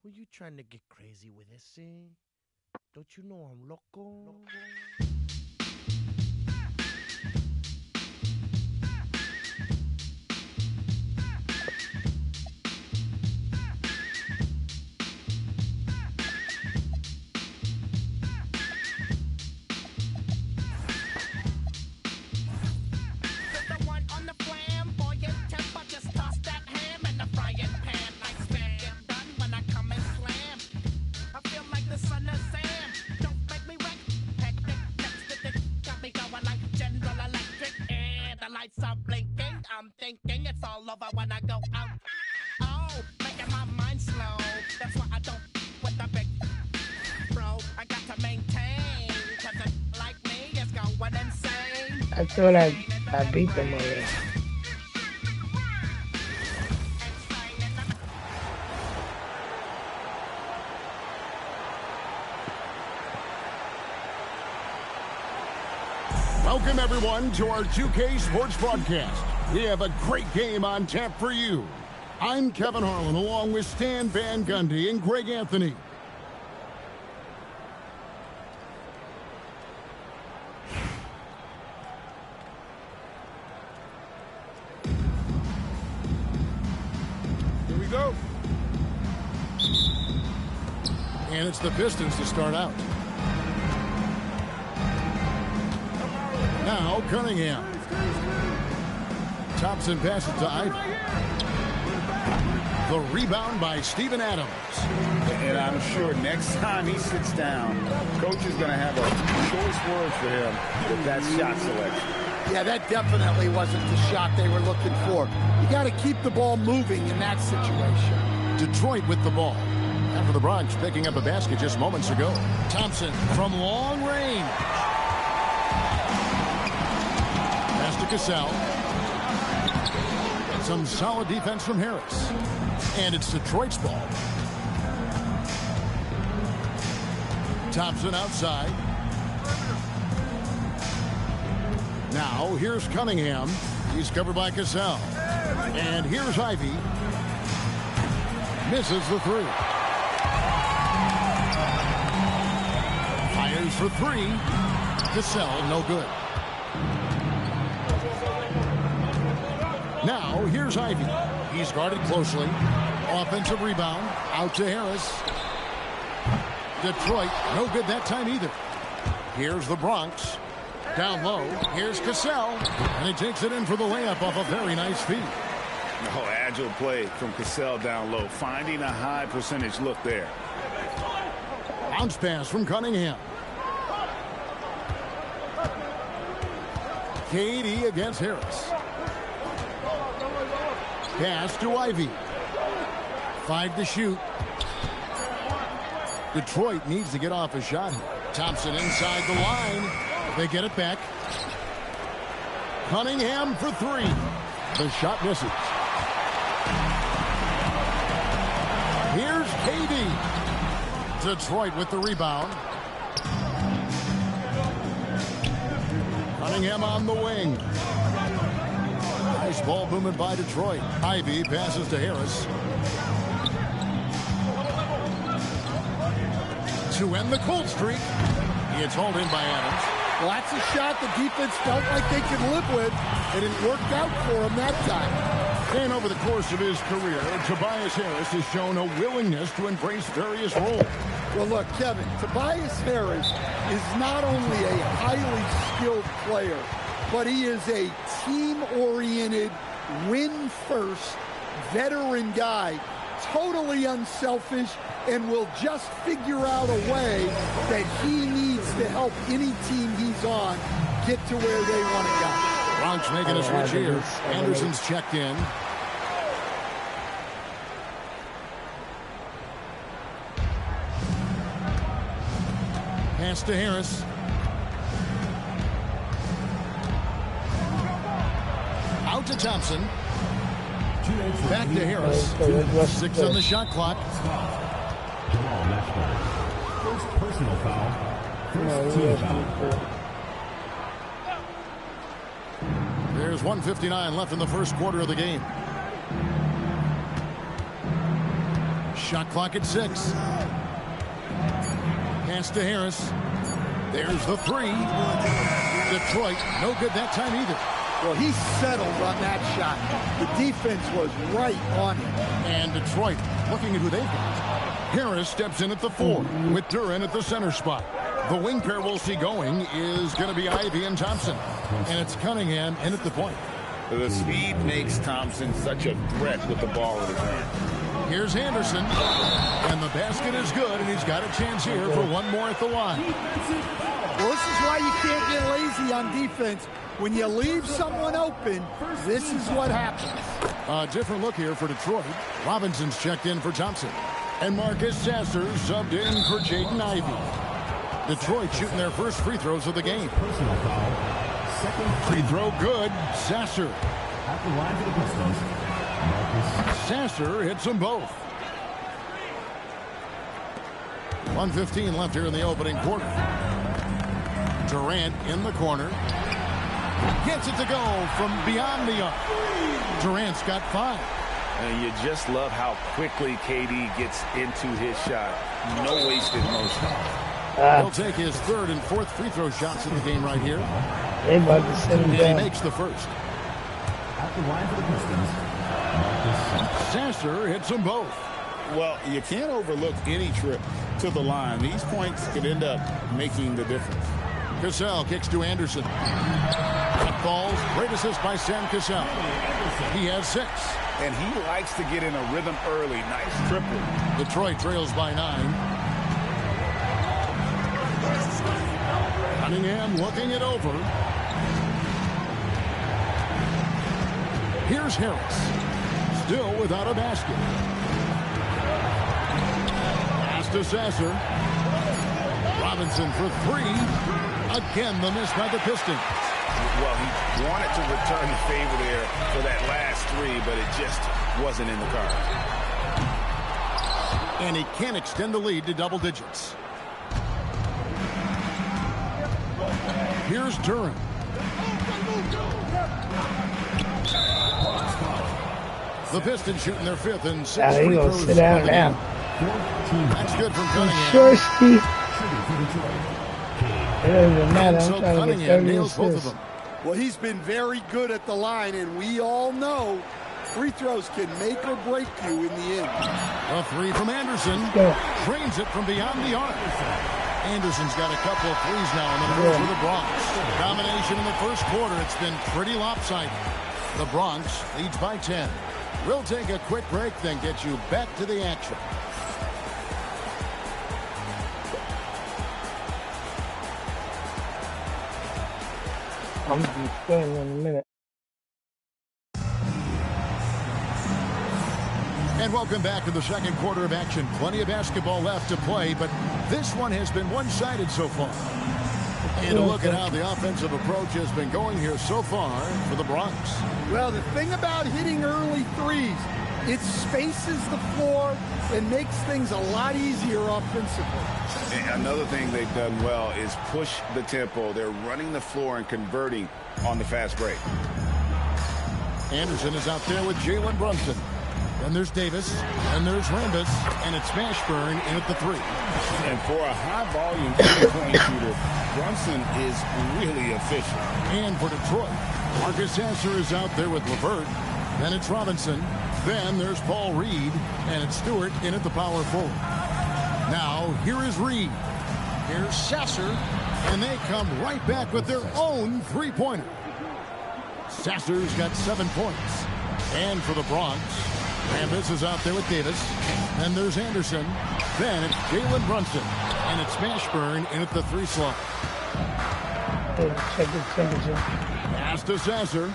Who you trying to get crazy with this, eh? Don't you know I'm loco? I'm thinking it's all over when I go out. Oh, making my mind slow. That's why I don't with the big bro. I got to maintain, cause it like me is going insane. I thought I beat them already. Welcome, everyone, to our 2K Sports Broadcast. We have a great game on tap for you. I'm Kevin Harlan, along with Stan Van Gundy and Greg Anthony. Here we go. And it's the Pistons to start out. Now Cunningham. Thompson passes to Ivy. The rebound by Steven Adams. And I'm sure next time he sits down, coach is going to have a choice word for him with that shot selection. Yeah, that definitely wasn't the shot they were looking for. You got to keep the ball moving in that situation. Detroit with the ball. After the Bronx picking up a basket just moments ago. Thompson from long range. Pass to Cassell. And some solid defense from Harris. And it's Detroit's ball. Thompson outside. Now here's Cunningham. He's covered by Cassell. And here's Ivy. Misses the three. Fires for three. Cassell, no good. Now, here's Ivy. He's guarded closely. Offensive rebound. Out to Harris. Detroit, no good that time either. Here's the Bronx. Down low. Here's Cassell. And he takes it in for the layup off a very nice feed. Oh, agile play from Cassell down low. Finding a high percentage look there. Bounce pass from Cunningham. KD against Harris. Pass to Ivy. 5 to shoot. Detroit needs to get off a shot here. Thompson inside the line. They get it back. Cunningham for three. The shot misses. Here's KD. Detroit with the rebound. Cunningham on the wing. Nice ball movement by Detroit. Ivy passes to Harris. To end the cold streak. It's hauled in by Adams. Well, that's a shot the defense felt like they could live with, and it worked out for him that time. And over the course of his career, Tobias Harris has shown a willingness to embrace various roles. Well, look, Kevin, Tobias Harris is not only a highly skilled player, but he is a team-oriented, win-first, veteran guy, totally unselfish, and will just figure out a way that he needs to help any team he's on get to where they want to go. Bronx making a switch here. Anderson's checked in. Pass to Harris. Out to Thompson. Back to Harris. 6 on the shot clock. First personal foul. First team foul. There's 1:59 left in the first quarter of the game. Shot clock at 6. Pass to Harris. There's the 3. Detroit, no good that time either. Well, he settled on that shot. The defense was right on him. And Detroit looking at who they've got. Harris steps in at the 4 with Duran at the center spot. The wing pair we'll see going is going to be Ivy and Thompson. And it's Cunningham in at the point. The speed makes Thompson such a threat with the ball in his hand. Here's Anderson. And the basket is good, and he's got a chance here for one more at the line. Well, this is why you can't get lazy on defense. When you leave someone open, this is what happens. A different look here for Detroit. Robinson's checked in for Thompson. And Marcus Sasser subbed in for Jaden Ivey. Detroit shooting their first free throws of the game. Personal foul. Second Free throw good. Sasser. at the line for the Pistons. Marcus. Sasser hits them both. 1:15 left here in the opening quarter. Durant in the corner. Gets it to go from beyond the arc. Durant's got 5. And you just love how quickly KD gets into his shot. No wasted motion. He'll take his 3rd and 4th free throw shots in the game right here. They about to sit him And he down. makes the first. At the line for the Pistons. Marcus. Sasser hits them both. Well, you can't overlook any trip to the line. These points could end up making the difference. Cassell kicks to Anderson. Cut balls. Great assist by Sam Cassell. He has 6. And he likes to get in a rhythm early. Nice triple. Detroit trails by 9. Cunningham looking it over. Here's Harris. Still without a basket. Pass to Sasser. Robinson for 3. Again, the miss by the Pistons. Well, he wanted to return the favor there for that last 3, but it just wasn't in the cards. And he can't extend the lead to double digits. Here's Duran. The Pistons shooting their 5th and 6th Now he free gonna throws. sit down now. That's good from Cunningham. Sure, Steve. It doesn't even matter. And I'm so trying to get Cunningham 30 nails both of assists. them. Well, he's been very good at the line, and we all know free throws can make or break you in the end. A 3 from Anderson. Go. Drains it from beyond the arc. Anderson's got a couple of threes now in the first for the Bronx. Domination in the first quarter. It's been pretty lopsided. The Bronx leads by 10. We'll take a quick break, then get you back to the action. I'm gonna be playing in a minute. And welcome back to the second quarter of action. Plenty of basketball left to play, but this one has been one-sided so far. And a look at how the offensive approach has been going here so far for the Bronx. Well, the thing about hitting early threes, it spaces the floor and makes things a lot easier offensively. And another thing they've done well is push the tempo. They're running the floor and converting on the fast break. Anderson is out there with Jalen Brunson. Then there's Davis, and there's Rambis, and it's Mashburn in at the 3. And for a high-volume three-point shooter, Brunson is really efficient. And for Detroit, Marcus Sasser is out there with LeVert. Then it's Robinson. Then there's Paul Reed, and it's Stewart in at the power forward. Now, here is Reed. Here's Sasser, and they come right back with their own three-pointer. Sasser's got 7 points. And for the Bronx, Rambis is out there with Davis. Then there's Anderson. Then it's Jalen Brunson. And it's Mashburn in at the 3 slot. Hey, check the temperature. Pass to Sasser.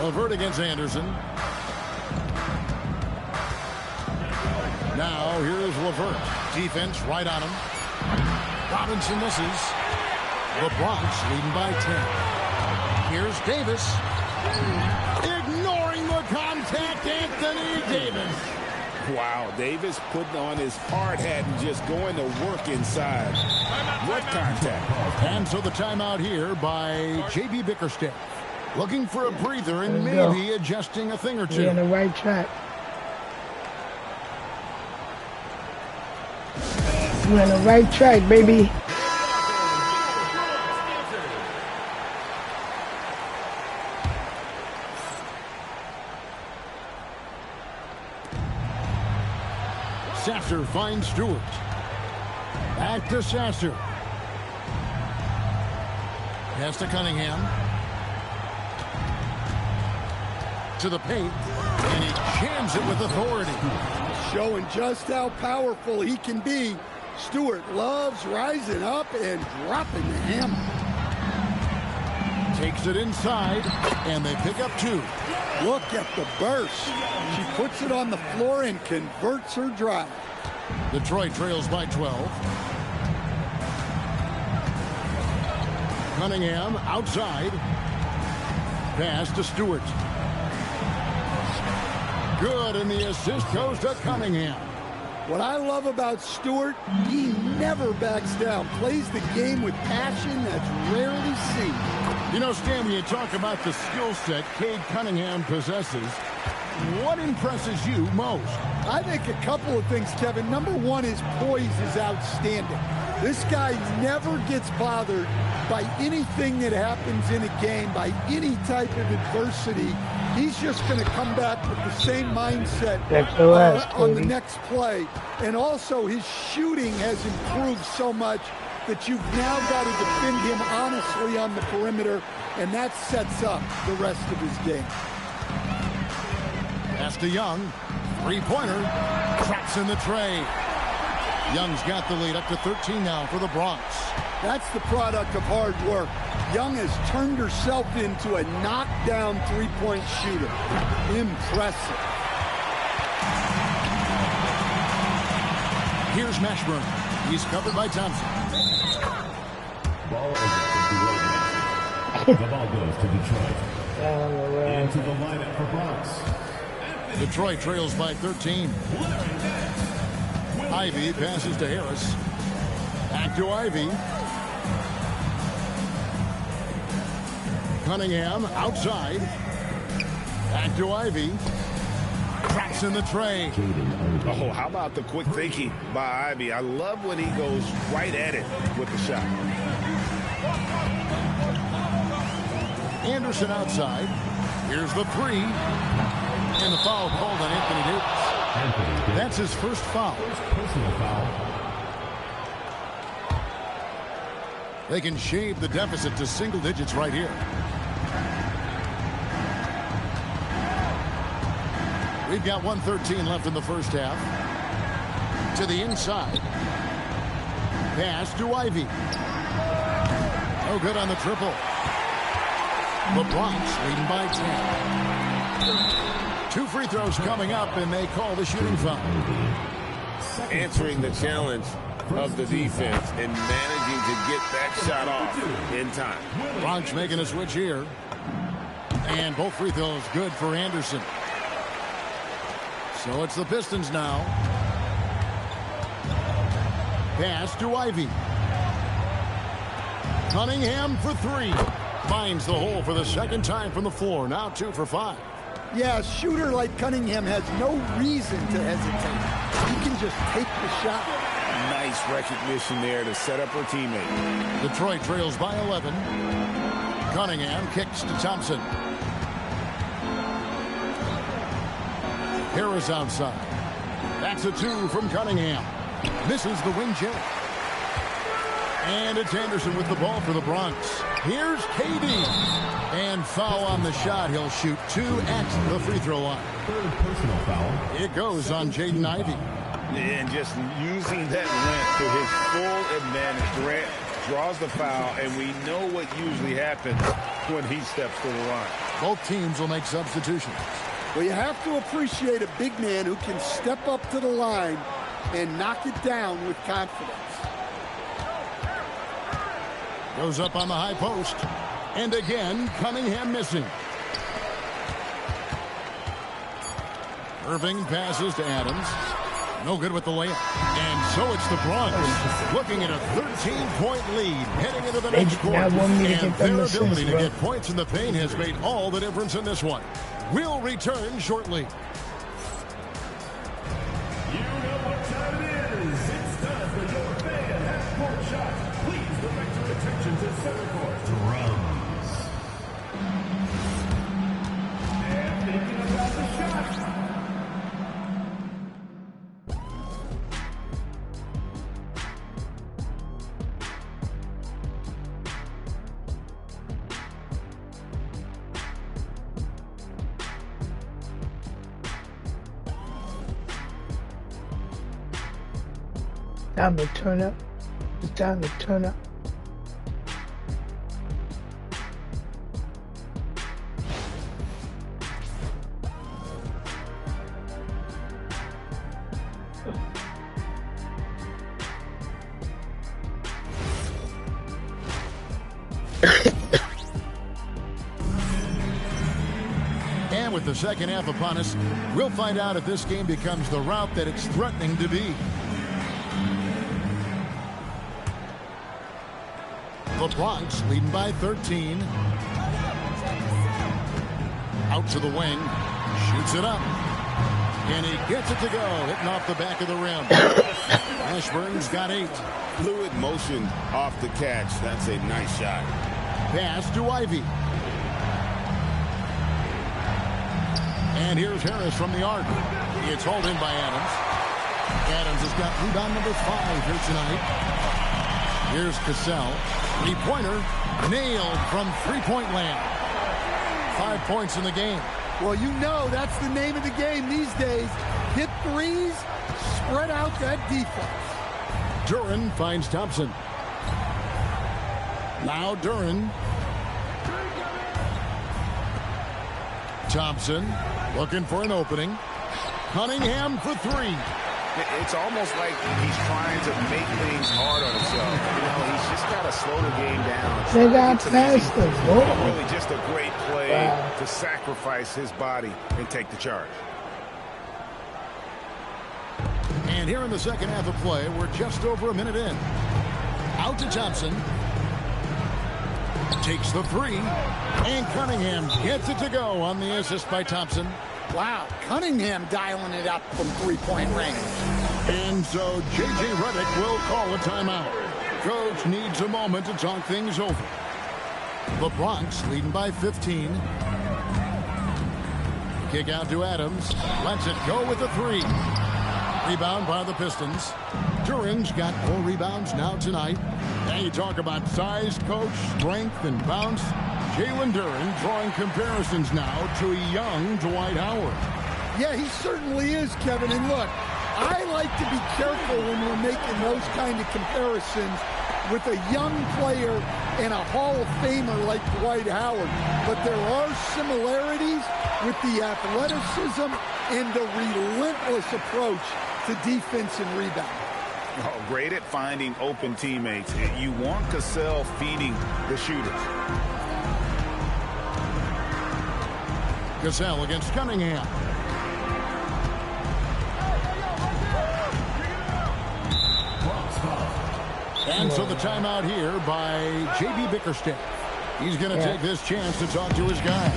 LeVert against Anderson. Now here's LeVert. Defense right on him. Robinson misses. The Bronx leading by 10. Here's Davis. Ignoring the contact, Anthony Davis. Wow, Davis putting on his hard hat and just going to work inside. What contact? And so the timeout here by J.B. Bickerstaff. Looking for a breather and There we maybe adjusting a thing or two. We're on the right track. We're on the right track, baby. Sasser finds Stewart. Back to Sasser. Pass to Cunningham. To the paint. And he jams it with authority. Showing just how powerful he can be. Stewart loves rising up and dropping the hammer. Takes it inside, and they pick up 2. Look at the burst. She puts it on the floor and converts her drive. Detroit trails by 12. Cunningham outside. Pass to Stewart. Good, and the assist goes to Cunningham. What I love about Stewart, he never backs down. Plays the game with passion that's rarely seen. You know, Stan, when you talk about the skill set Cade Cunningham possesses, what impresses you most? I think a couple of things, Kevin. Number one, his poise is outstanding. This guy never gets bothered by anything that happens in a game, by any type of adversity. He's just going to come back with the same mindset on the next play. And also, his shooting has improved so much that you've now got to defend him honestly on the perimeter, and that sets up the rest of his game. Pass to Young. Three-pointer. Traps in the tray. Young's got the lead up to 13 now for the Bronx. That's the product of hard work. Young has turned herself into a knockdown three-point shooter. Impressive. Here's Mashburn. He's covered by Thompson. Ball over to the ball goes to Detroit. Into the lineup for Bronx. Detroit trails by 13. Ivy passes to Harris. Back to Ivy. Cunningham outside. Back to Ivy. Cracks in the tray. Oh, how about the quick thinking by Ivy? I love when he goes right at it with the shot. Anderson outside. Here's the 3. And the foul called on Anthony Davis. That's his first foul. Personal foul. They can shave the deficit to single digits right here. We've got 1:13 left in the first half. To the inside. Pass to Ivy. No good on the triple. The Bronx leading by 10. 2 free throws coming up, and they call the shooting foul. Answering the challenge of the defense and managing to get that shot off in time. Bronx making a switch here. And both free throws good for Anderson. So it's the Pistons now. Pass to Ivy. Cunningham for 3. Finds the hole for the second time from the floor. Now 2 for 5. Yeah, a shooter like Cunningham has no reason to hesitate. He can just take the shot. Nice recognition there to set up her teammate. Detroit trails by 11. Cunningham kicks to Thompson. Harris outside. That's a 2 from Cunningham. Misses the wing check. And it's Anderson with the ball for the Bronx. Here's KD. And foul on the shot. He'll shoot 2 at the free throw line. Third personal foul. It goes on Jaden Ivey. And just using that length to his full advantage. Durant draws the foul, and we know what usually happens when he steps to the line. Both teams will make substitutions. Well, you have to appreciate a big man who can step up to the line and knock it down with confidence. Goes up on the high post. And again, Cunningham missing. Irving passes to Adams. No good with the layup. And so it's the Bronx looking at a 13-point lead heading into the next quarter. And their ability to get points in the paint has made all the difference in this one. We'll return shortly. You know what time it is. It's time for your fan half-court shot. Please direct your attention to center court. Drums. And thinking about the shot. Time to turn up. It's time to turn up. And with the second half upon us, we'll find out if this game becomes the route that it's threatening to be. The Bronx leading by 13. Out to the wing. Shoots it up. And he gets it to go. Hitting off the back of the rim. Ashburn's got 8. Fluid motion off the catch. That's a nice shot. Pass to Ivy. And here's Harris from the arc. It's hauled in by Adams. Adams has got rebound number 5 here tonight. Here's Cassell. Three-pointer nailed from three-point land. 5 points in the game. Well, you know that's the name of the game these days. Hit threes, spread out that defense. Duran finds Thompson. Now Duran. Thompson looking for an opening. Cunningham for 3. It's almost like he's trying to make things hard on himself. You know, he's just got to slow the game down. They got past the ball. Really just a great play to sacrifice his body and take the charge. And here in the second half of play, we're just over a minute in. Out to Thompson. Takes the 3. And Cunningham gets it to go on the assist by Thompson. Wow, Cunningham dialing it up from three-point range. And so J.J. Redick will call a timeout. Coach needs a moment to talk things over. The Bronx leading by 15. Kick out to Adams. Lets it go with a 3. Rebound by the Pistons. Duran's got 4 rebounds now tonight. Now you talk about size, coach, strength, and bounce. Jalen Duran drawing comparisons now to a young Dwight Howard. Yeah, he certainly is, Kevin. And look, I like to be careful when we're making those kind of comparisons with a young player and a Hall of Famer like Dwight Howard. But there are similarities with the athleticism and the relentless approach to defense and rebound. Oh, great at finding open teammates. You want Cassell feeding the shooters. Cassell against Cunningham. And so the timeout here by J.B. Bickerstaff. He's going to take this chance to talk to his guy.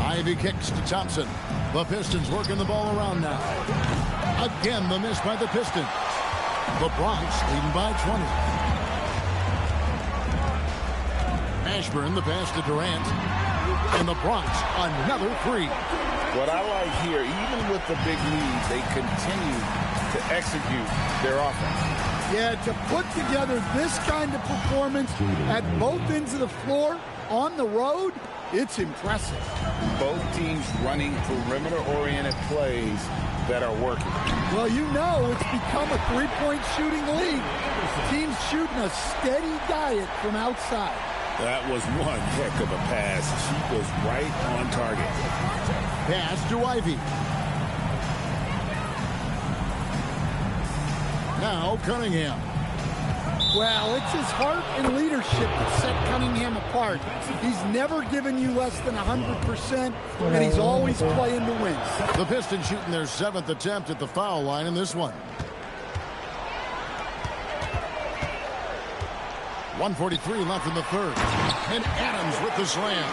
Ivy kicks to Thompson. The Pistons working the ball around now. Again, the miss by the Pistons. The Bronx leading by 20. Ashburn, the pass to Durant. And the Bronx, another 3. What I like here, even with the big lead, they continue to execute their offense. Yeah, to put together this kind of performance at both ends of the floor on the road, it's impressive. Both teams running perimeter-oriented plays that are working. Well, you know it's become a three-point shooting league. Teams shooting a steady diet from outside. That was one heck of a pass. She was right on target. Pass to Ivy. Now Cunningham. Well, it's his heart and leadership that set Cunningham apart. He's never given you less than 100%, and he's always playing to win. The Pistons shooting their 7th attempt at the foul line in this one. 1:43 left in the third. And Adams with the slam.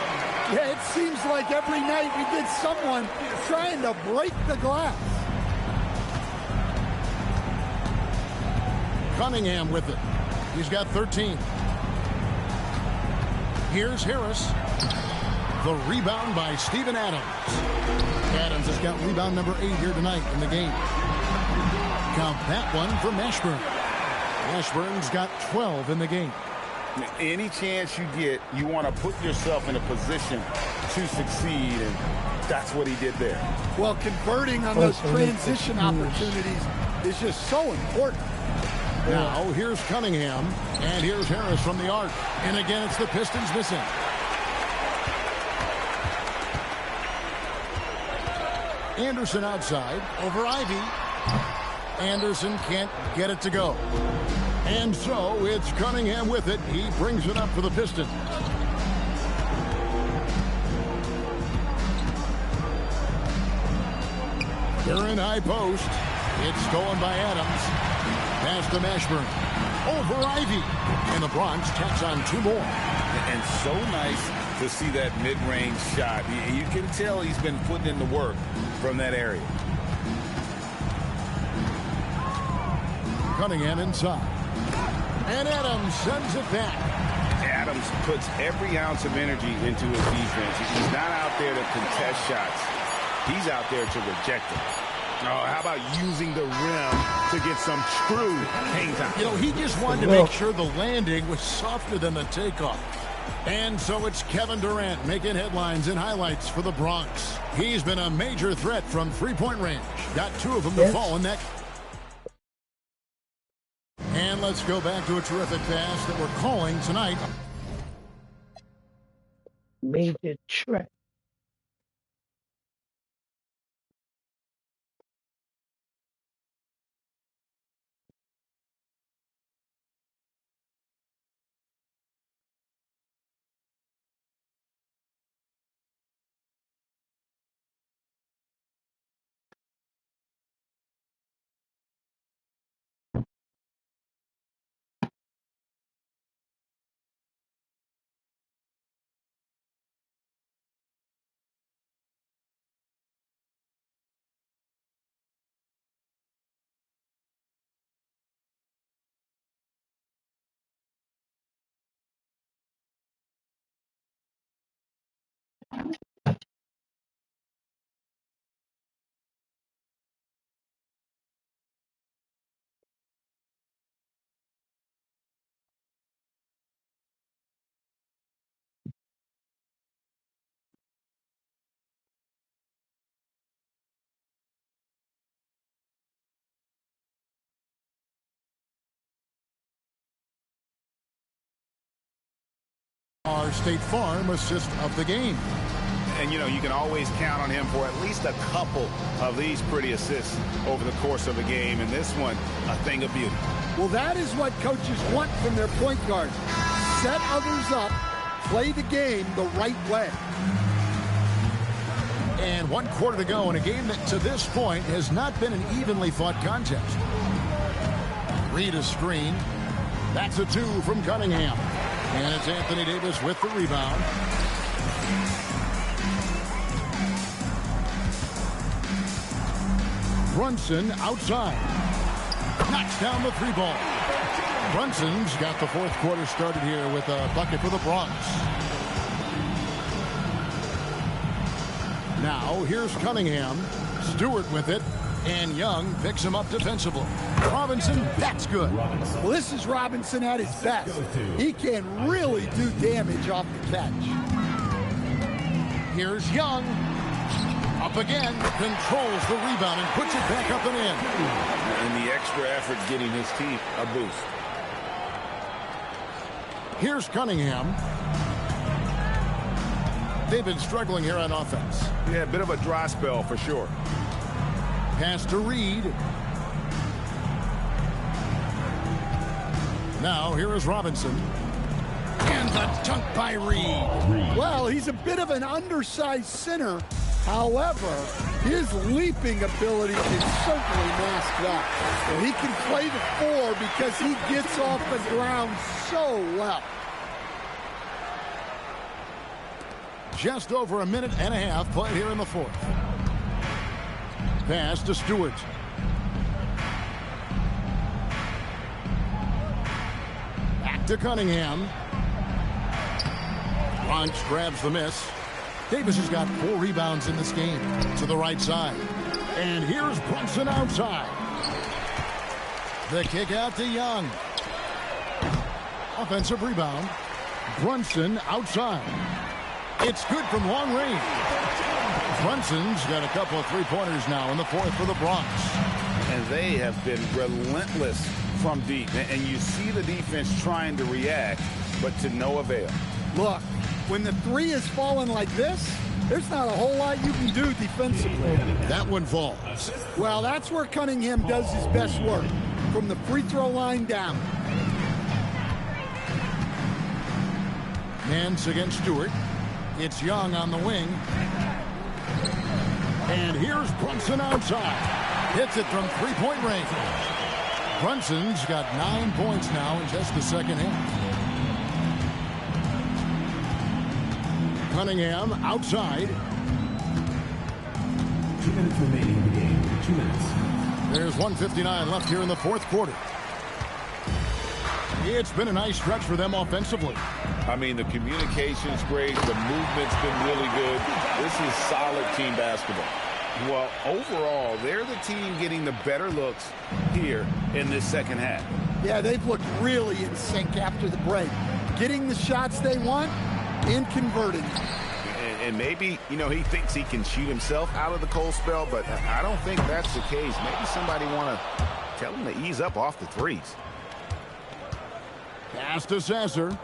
Yeah, it seems like every night we get someone trying to break the glass. Cunningham with it. He's got 13. Here's Harris. The rebound by Steven Adams. Adams has got rebound number 8 here tonight in the game. Count that one for Mashburn. Mashburn's got 12 in the game. Any chance you get, you want to put yourself in a position to succeed, and that's what he did there. Well, converting on those transition opportunities is just so important. Now, here's Cunningham, and here's Harris from the arc. And again, it's the Pistons missing. Anderson outside, over Ivy. Anderson can't get it to go. And so, it's Cunningham with it. He brings it up for the Pistons. They're in high post. It's stolen by Adams. Pass to Mashburn. Over Ivy. And the Bronx tacks on 2 more. And so nice to see that mid-range shot. You can tell he's been putting in the work from that area. Cunningham inside. And Adams sends it back. Adams puts every ounce of energy into his defense. He's not out there to contest shots. He's out there to reject them. Oh, how about using the rim to get some true hang time? You know, he just wanted to make sure the landing was softer than the takeoff. And so it's Kevin Durant making headlines and highlights for the Bronx. He's been a major threat from three-point range. Got 2 of them to fall in that. And let's go back to a terrific pass that we're calling tonight. Major threat. Our State Farm assist of the game. And, you know, you can always count on him for at least a couple of these pretty assists over the course of a game. And this one, a thing of beauty. Well, that is what coaches want from their point guard. Set others up, play the game the right way. And 1 quarter to go in a game that to this point has not been an evenly fought contest. Reed a screen. That's a 2 from Cunningham. And it's Anthony Davis with the rebound. Brunson outside. Knocks down the 3-ball. Brunson's got the 4th quarter started here with a bucket for the Bronx. Now here's Cunningham. Stewart with it. And Young picks him up defensively. Robinson, that's good. Well, this is Robinson at his best. He can really do damage off the catch. Here's Young. Up again. Controls the rebound and puts it back up and in. And the extra effort getting his team a boost. Here's Cunningham. They've been struggling here on offense. Yeah, a bit of a dry spell for sure. Pass to Reed. Now here is Robinson. And the dunk by Reed. Well, he's a bit of an undersized center. However, his leaping ability can certainly mask that. And he can play the 4 because he gets off the ground so well. Just over a minute and a half played here in the fourth. Pass to Stewart. Back to Cunningham. Bronx grabs the miss. Davis has got 4 rebounds in this game. To the right side. And here's Brunson outside. The kick out to Young. Offensive rebound. Brunson outside. It's good from long range. Brunson's got a couple of three-pointers now in the fourth for the Bronx. And they have been relentless from deep. And you see the defense trying to react, but to no avail. Look, when the 3 is falling like this, there's not a whole lot you can do defensively. That one falls. Well, that's where Cunningham does his best work, from the free throw line down. Nance against Stewart. It's Young on the wing. And here's Brunson outside. Hits it from three-point range. Brunson's got 9 points now in just the second half. Cunningham outside. 2 minutes remaining in the game. 2 minutes. There's 1:59 left here in the fourth quarter. It's been a nice stretch for them offensively. I mean, the communication's great. The movement's been really good. This is solid team basketball. Well, overall, they're the team getting the better looks here in this second half. Yeah, they've looked really in sync after the break. Getting the shots they want and converting. And maybe, you know, he thinks he can shoot himself out of the cold spell, but I don't think that's the case. Maybe somebody want to tell him to ease up off the threes. Pass to Sasser.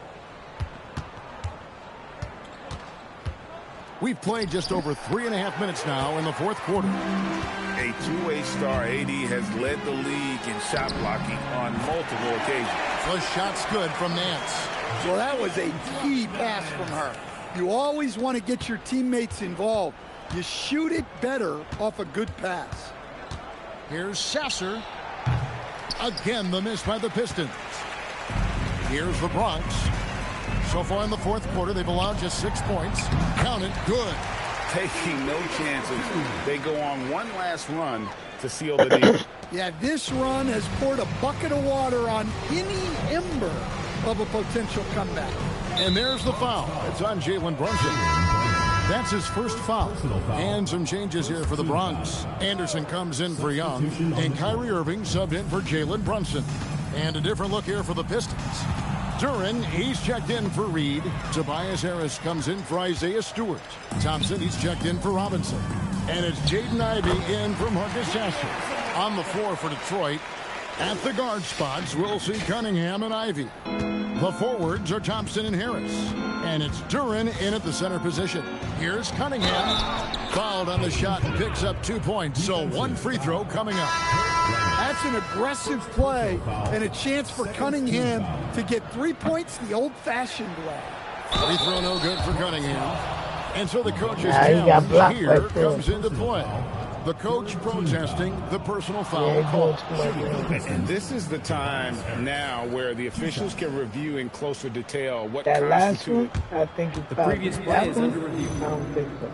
We've played just over 3.5 minutes now in the fourth quarter. A two-way star, AD has led the league in shot blocking on multiple occasions. The shot's good from Nance. Well, that was a key pass from her. You always want to get your teammates involved. You shoot it better off a good pass. Here's Sasser. Again, the miss by the Pistons. Here's the Bronx. So far in the fourth quarter, they've allowed just 6 points. Count it, good. Taking no chances. They go on one last run to seal the deal. Yeah, this run has poured a bucket of water on any ember of a potential comeback. And there's the foul. It's on Jalen Brunson. That's his first foul. And some changes here for the Bronx. Anderson comes in for Young. And Kyrie Irving subbed in for Jalen Brunson. And a different look here for the Pistons. Duran, he's checked in for Reed. Tobias Harris comes in for Isaiah Stewart. Thompson, he's checked in for Robinson. And it's Jaden Ivey in for Marcus Sasser. On the floor for Detroit. At the guard spots, we'll see Cunningham and Ivey. The forwards are Thompson and Harris. And it's Duran in at the center position. Here's Cunningham. Fouled on the shot and picks up 2 points. So one free throw coming up. That's an aggressive play and a chance for Cunningham to get 3 points the old-fashioned way. Free throw no good for Cunningham. And so the coach's He got blocked here right there. comes into play. The coach protesting the personal foul call. And this is the time now where the officials can review in closer detail what That last one, constituted. I think it's The previous play is under review. I don't think so.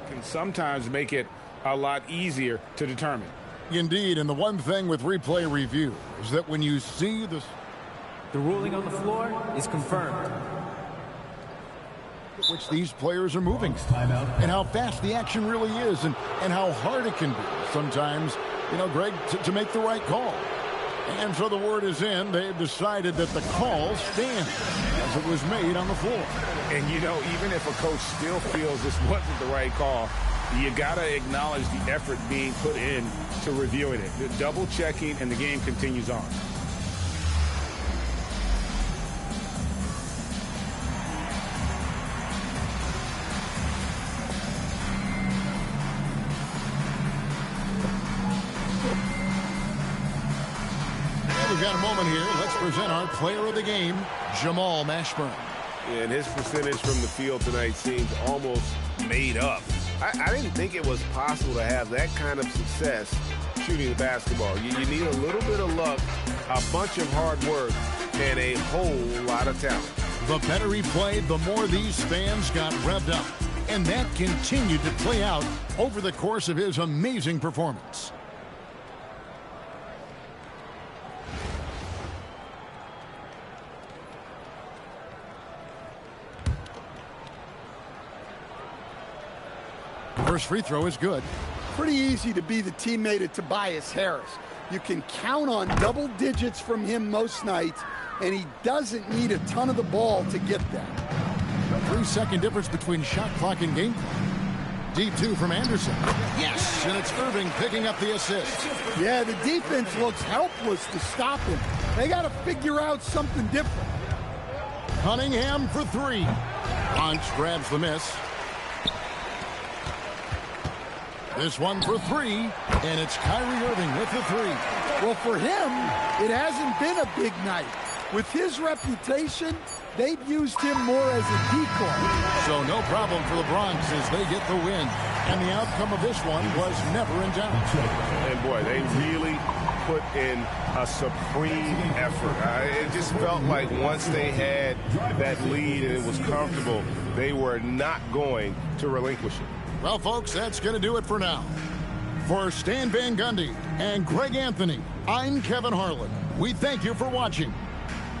Can sometimes make it a lot easier to determine. Indeed, and the one thing with replay review is that when you see this, The ruling on the floor is confirmed. which these players are moving, Timeout. and how fast the action really is, and how hard it can be sometimes, you know, Greg, to make the right call. And so the word is in. They've decided that the call stands as it was made on the floor. And, you know, even if a coach still feels this wasn't the right call, you got to acknowledge the effort being put in to reviewing it. The double checking, and the game continues on. we've got a moment here. Let's present our player of the game, Jamal Mashburn. And his percentage from the field tonight seems almost made up. I didn't think it was possible to have that kind of success shooting the basketball. You need a little bit of luck, a bunch of hard work, and a whole lot of talent. The better he played, the more these fans got revved up. And that continued to play out over the course of his amazing performance. First free throw is good. Pretty easy to be the teammate of Tobias Harris. You can count on double digits from him most nights, and he doesn't need a ton of the ball to get there. A 3-second difference between shot clock and game clock. Deep two from Anderson. Yes, and it's Irving picking up the assist. Yeah, the defense looks helpless to stop him. They got to figure out something different. Cunningham for three. Punch grabs the miss. This one for three, and it's Kyrie Irving with the three. Well, for him, it hasn't been a big night. With his reputation, they've used him more as a decoy. So no problem for the Bronx as they get the win. And the outcome of this one was never in doubt. And boy, they really put in a supreme effort. It just felt like once they had that lead and it was comfortable, they were not going to relinquish it. Well, folks, that's going to do it for now. For Stan Van Gundy and Greg Anthony, I'm Kevin Harlan. We thank you for watching.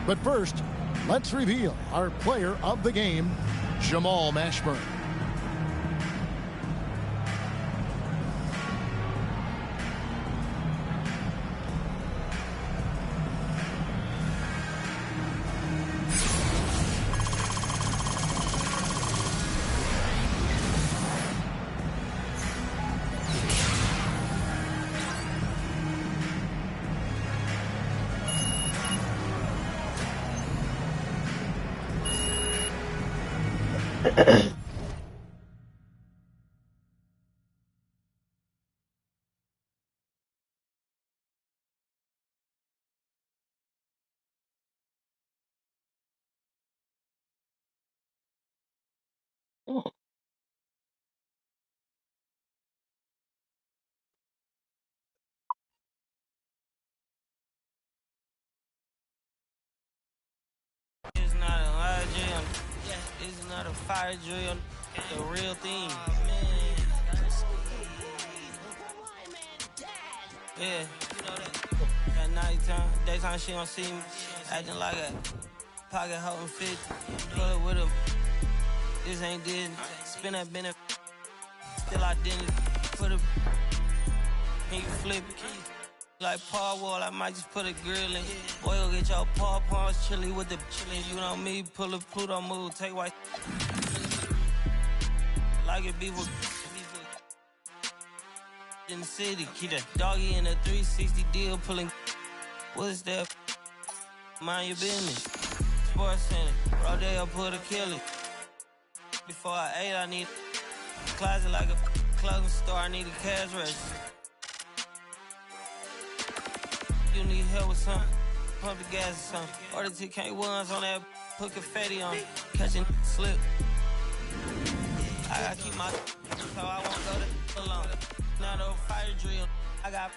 But first, let's reveal our player of the game, Jamal Mashburn. It's not a lie drill. It's not a fire drill. It's the real thing. Yeah, you know that. At nighttime, daytime she don't see me. Acting like a pocket holding 50. Pull it with him. This ain't Disney. Spin that benefit. Still identity. Put a. Can you flip it? Like Paul Wall, I might just put a grill in. Boy, you'll get your paw paws chili with the chili. You know me, pull a Pluto move, take white. Like it be with in the city. Keep that doggy in a 360 deal, pulling. What's that? Mind your business. Sports Center, Rodeo put a kill it. Before I ate, I need a closet like a clothing store. I need a cash register. You need help with something, pump the gas or something. Order TK1s on that, put confetti on, catching slip. I gotta keep my so I won't go to alone. Now the fire drill, I got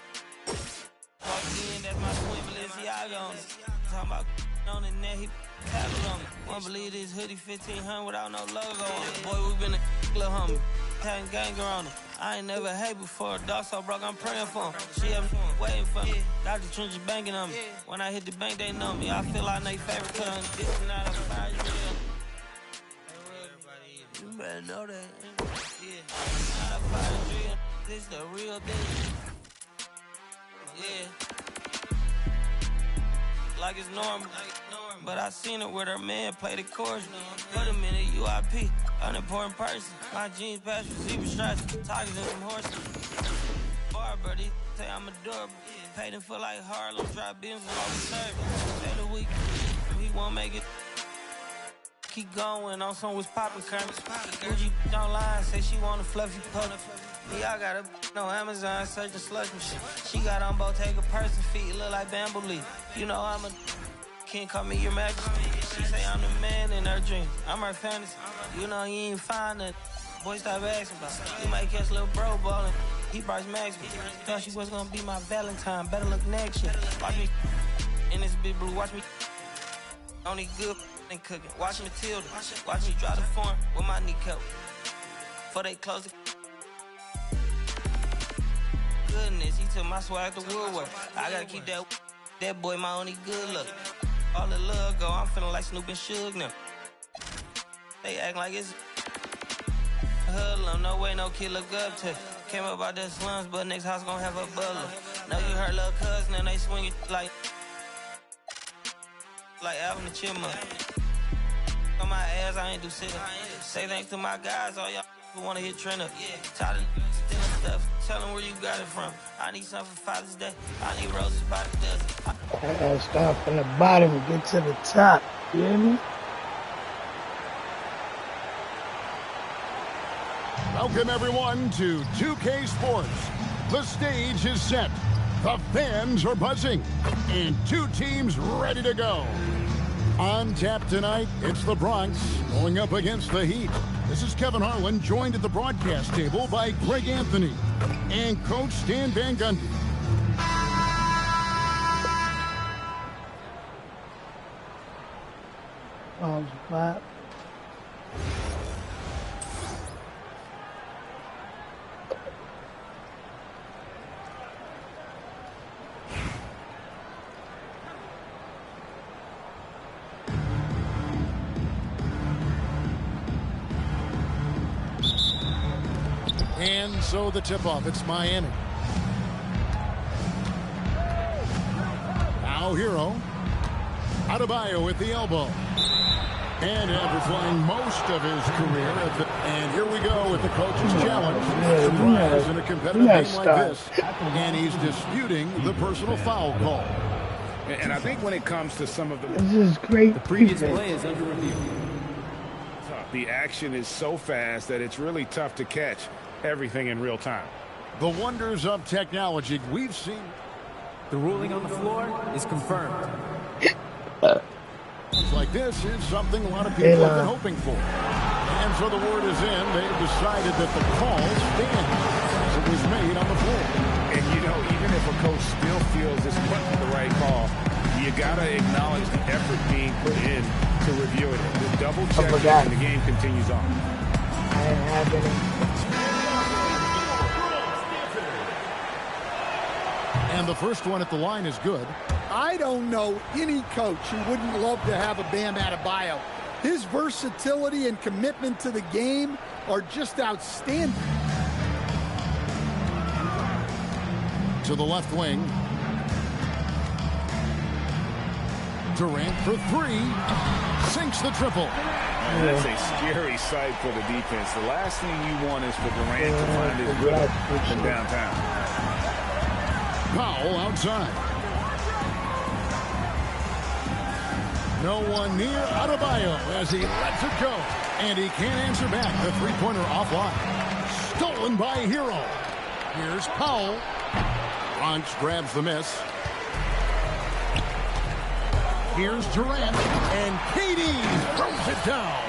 walked in, that's my twin Balenciaga on it. Talking about on the net, he tablet on me. Won't believe this hoodie 1500 without no logo on it. Boy, we been a little homie, having ganger on it. I ain't never hate before. Dog so broke, I'm praying for him. She have waiting for me. Dr. Trench is banking on me. When I hit the bank, they know me. I feel like they favorite cousin. This is not a fire drill. You better know that. Yeah, not a fire drill. This the real thing. Yeah. Like it's normal. But I seen it with her man play the chorus. Put him in a UIP, unimportant person. My jeans pass receiver stripes, tigers and some horses. Barber, they say I'm adorable. Paid him for like Harlem, drop beams while we serve. Say the week, he won't make it. keep going on some was poppin' current. Gucci online, say she want a fluffy pup. Yeah, I got a no Amazon searching slush machine. She got on Bottega person feet, look like bamboo leaf. You know I'm a can't call me your majesty. She say I'm the man in her dreams. I'm her fantasy. You know you ain't find it. Boy, stop asking about it. You might catch little bro ballin'. He Bryce Max me. Thought she was gonna be my Valentine. Better look next year. Watch me in this big blue. Watch me only good and cooking. Watch Matilda. Watch me drive the form with my kneecap. Before they close the goodness, he took my swag to Woodward. I gotta keep that boy my only good look. All the love go, I'm feeling like Snoop and Suge now. They act like it's hoodlum, no way no kid look up to. Came up out the slums, but next house gon' have a butler. Know you heard little cousin and they swing it like Alvin the Chipmunk. On my ass, I ain't do shit. Say thanks to my guys, all y'all who wanna hit trend up. Tired of stealing stuff, tell them where you got it from. I need something for Father's Day, I need roses by the dozen. I gotta start from the bottom and get to the top. You hear me? Welcome, everyone, to 2K Sports. The stage is set. The fans are buzzing. And two teams ready to go. On tap tonight, it's the Bronx going up against the Heat. This is Kevin Harlan, joined at the broadcast table by Greg Anthony and Coach Stan Van Gundy. Spot. And so the tip-off, it's Miami. Now Hero. Adebayo at the elbow. And after playing most of his career, and here we go with the coach's challenge. Surprise in a competitive game like this. And he's disputing the personal foul call. And I think when it comes to some of the... This is great. The previous play is under review. The action is so fast that it's really tough to catch everything in real time. The wonders of technology we've seen. The ruling on the floor is confirmed. Like this is something a lot of people have been hoping for. And so the word is in. They've decided that the call stands as it was made on the floor. And, you know, even if a coach still feels this wasn't the right call, you got to acknowledge the effort being put in to review it. The double check and the game continues on. I didn't have any. And the first one at the line is good. I don't know any coach who wouldn't love to have a Bam Adebayo. His versatility and commitment to the game are just outstanding. To the left wing. Durant for three. Sinks the triple. And that's a scary sight for the defense. The last thing you want is for Durant to find his rhythm from downtown. Powell outside. No one near Adebayo as he lets it go. And he can't answer back. The three-pointer offline. Stolen by Hero. Here's Powell. Bronx grabs the miss. Here's Durant. And KD throws it down.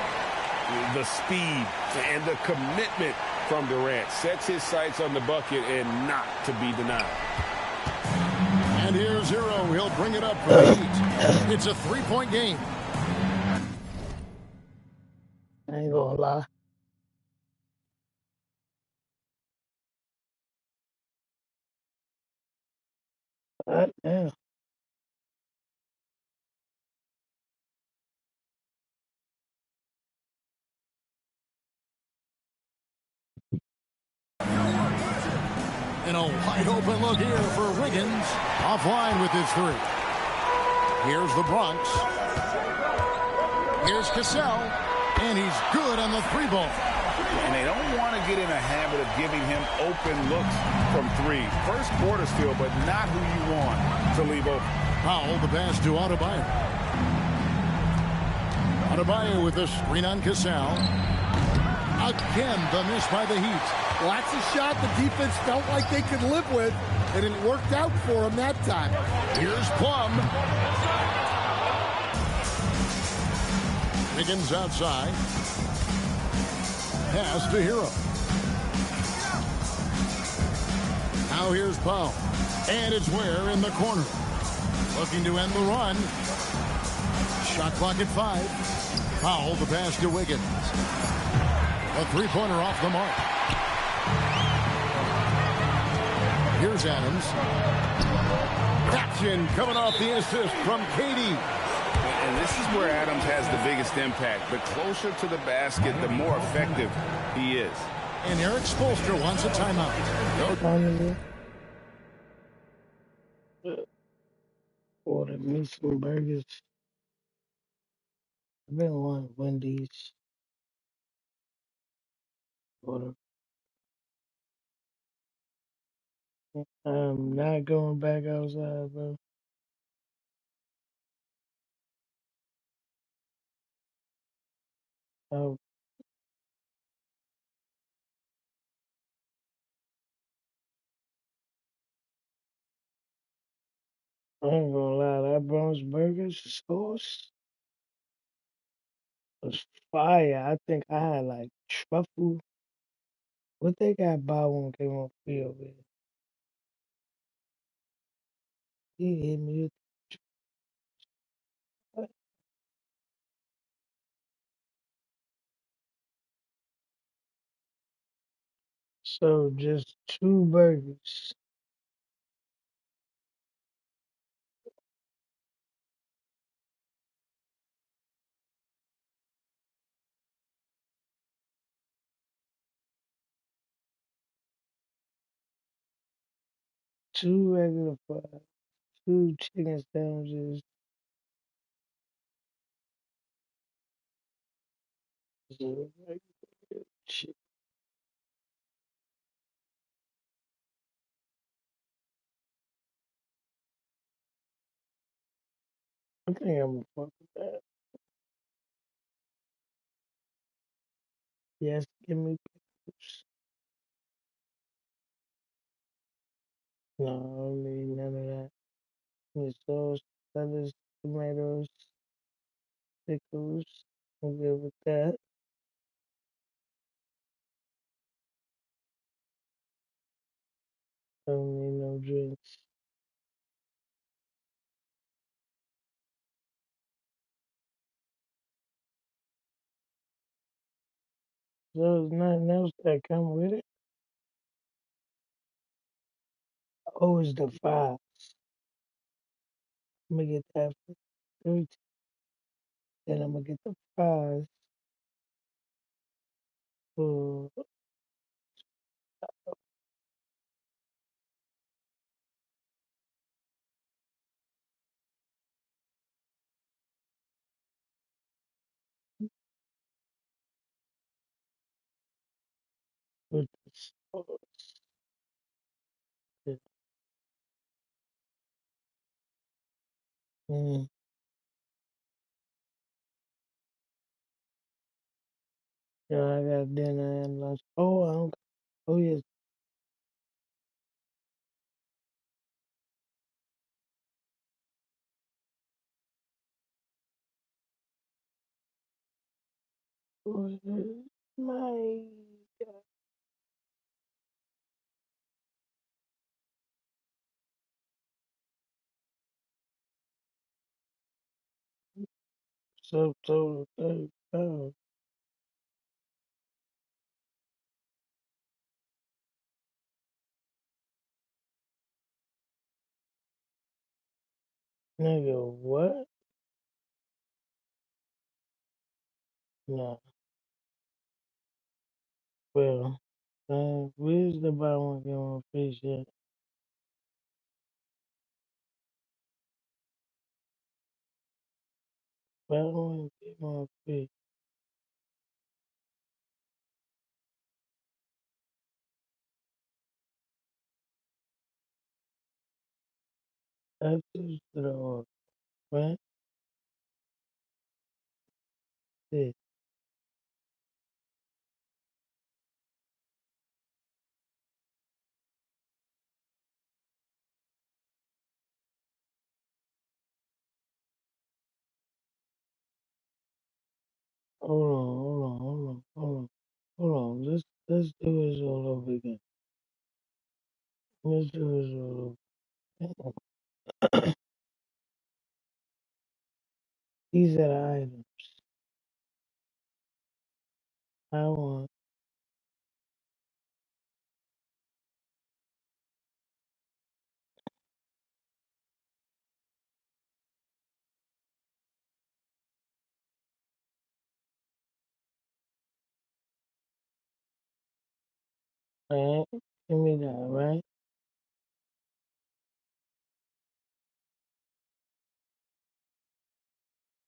The speed and the commitment from Durant sets his sights on the bucket and not to be denied. And here's Hero. He'll bring it up for the Heat. It's a three-point game. I ain't gonna lie. Yeah. And a wide open look here for Wiggins. Offline with his three. Here's the Bronx. Here's Cassell. And he's good on the three ball. And they don't want to get in a habit of giving him open looks from three. First quarter still, but not who you want to leave open. Powell, the pass to Adebayo. Adebayo with a screen on Cassell. Again, the miss by the Heat. Well, that's a shot the defense felt like they could live with, and it worked out for them that time. Here's Plum. Higgins outside. Pass to Hero. Now here's Powell. And it's Ware in the corner. Looking to end the run. Shot clock at 5. Powell, the pass to Wiggins. A three-pointer off the mark. Here's Adams. Action coming off the assist from KD. And this is where Adams has the biggest impact. The closer to the basket, the more effective he is. And Eric Spoelstra wants a timeout. Finally. Ordered me some burgers. I've been wanting Wendy's. Order. I'm not going back outside, bro. I I ain't gonna lie, that Bronx Burgers sauce was fire. I think I had like truffle. What they got buy one get one free over here? He hit me with so just 2 burgers. Two regular fries, 2 chicken sandwiches, zero regular chicken. I think I'm gonna fuck with that. Yes, give me pickles. No, I don't need none of that. Need sauce, lettuce, tomatoes, pickles. I'm good with that. I don't need no drinks. So there's nothing else that come with it. Oh, it's the fries. I'm gonna get that for 13. Then I'm gonna get the fries for with the sauce. Yeah. Mm. Yeah, I got dinner and lunch. Oh, I don't. Oh yes. Oh, my God. Subtotal 35. Nigga, what? Nah. Well, where's the buy one get one free shit? Buy one get one free. That's just the order, right? this. Hold on. Let's do this all over again. Let's do this all over. These are the items I want. Right? Give me that, right?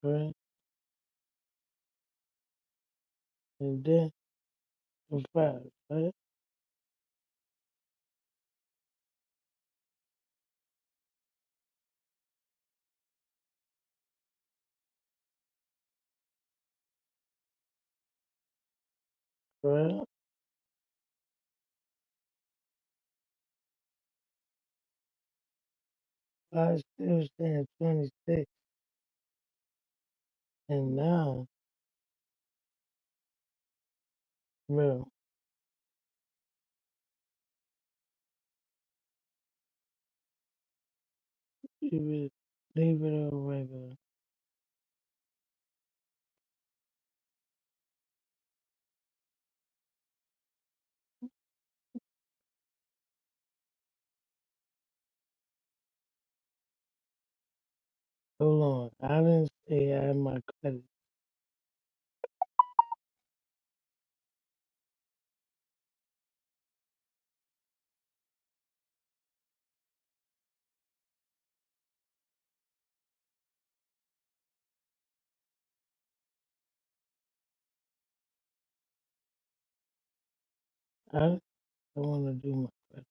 Right? And then the five, right? Right? I still stand 26. And now, bro, leave it all regular. Hold on. I didn't say I had my credit. I want to do my credit.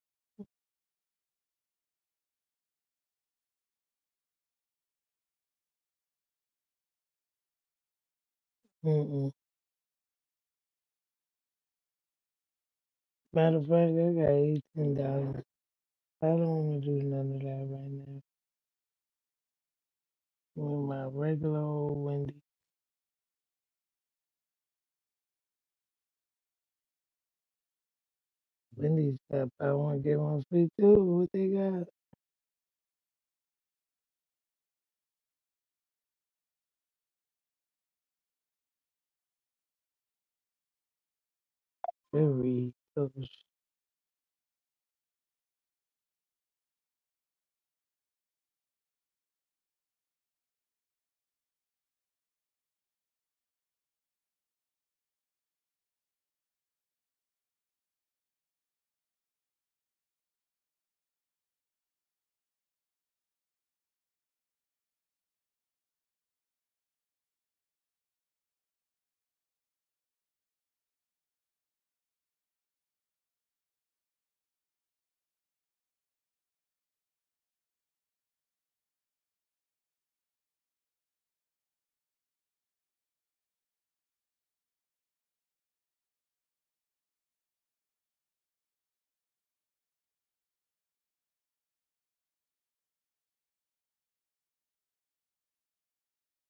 Mm-mm. Matter of fact, I got $18. I don't want to do none of that right now. With my regular old Wendy. Wendy's got buy one, get one free too. What they got? Very close.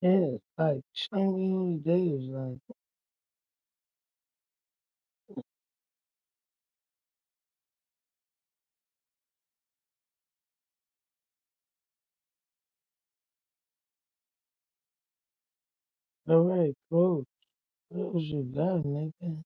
Yeah, it's like show me all the days. Like, all right, cool. What else you got, nigga?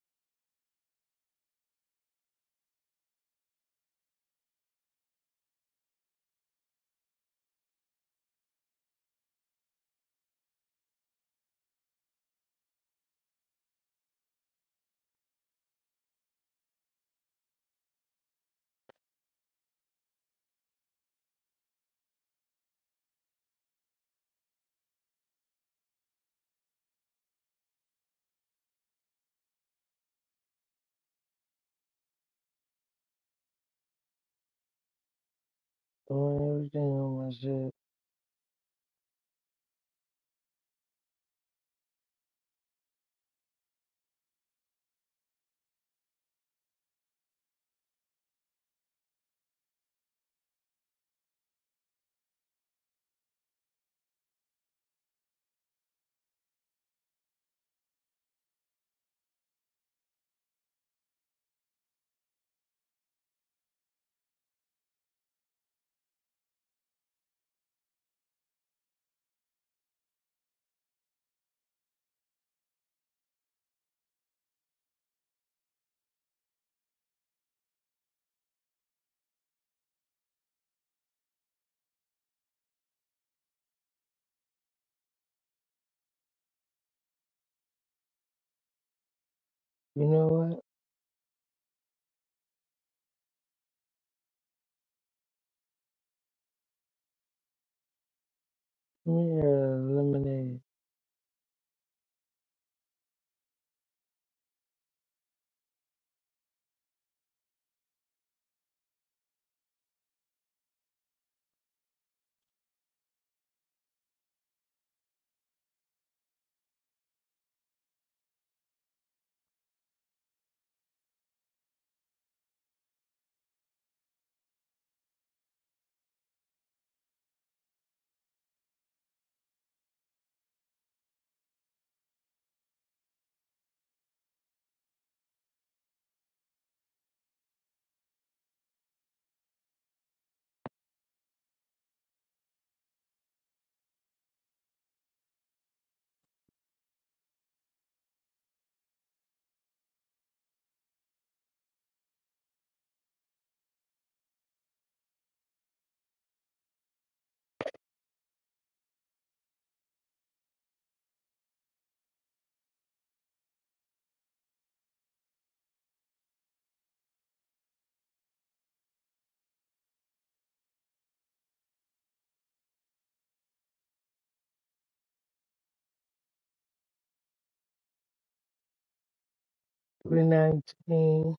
Doing everything on my shit. You know what? Give me a lemonade. $3.19.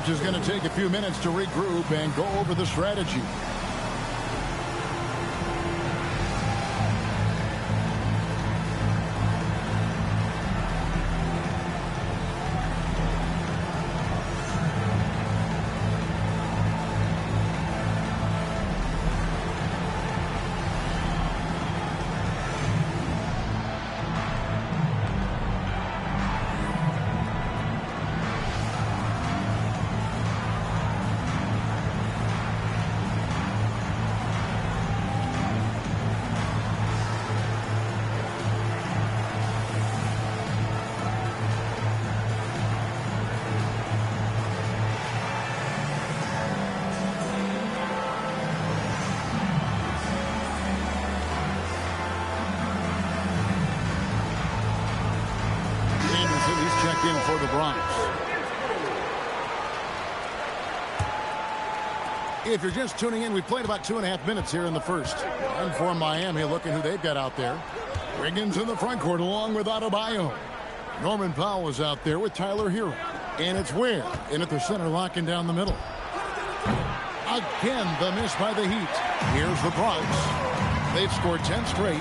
Just going to take a few minutes to regroup and go over the strategy. In for the Bronx. If you're just tuning in, we played about 2.5 minutes here in the first. And for Miami, looking who they've got out there. Wiggins in the front court along with Adebayo. Norman Powell is out there with Tyler Hero. And it's Ware in at the center, locking down the middle. Again, the miss by the Heat. Here's the Bronx. They've scored 10 straight.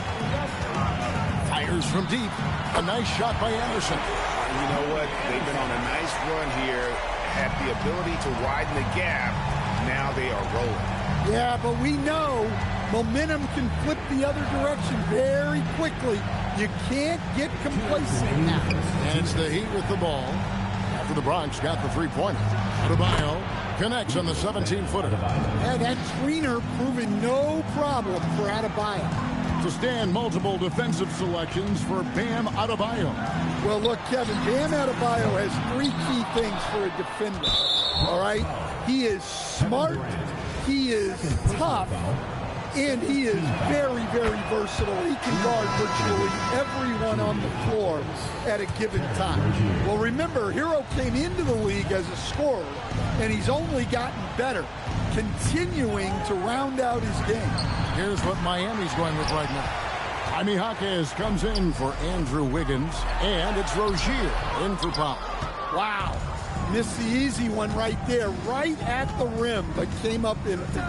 Fires from deep. A nice shot by Anderson. You know what? They've been on a nice run here, had the ability to widen the gap. Now they are rolling. Yeah, but we know momentum can flip the other direction very quickly. You can't get complacent now. And it's the Heat with the ball. After for the Bronx got the three-pointer. Adebayo connects on the 17-footer. Yeah, that screener proving no problem for Adebayo. To stand multiple defensive selections for Bam Adebayo. Well, look, Kevin, Bam Adebayo has three key things for a defender. All right? He is smart, he is tough, and he is very, very versatile. He can guard virtually everyone on the floor at a given time. Well, remember, Hero came into the league as a scorer, and he's only gotten better, continuing to round out his game. Here's what Miami's going with right now. Jaime Jaquez comes in for Andrew Wiggins, and it's Rozier in for Powell. Wow. Missed the easy one right there, right at the rim, but came up empty.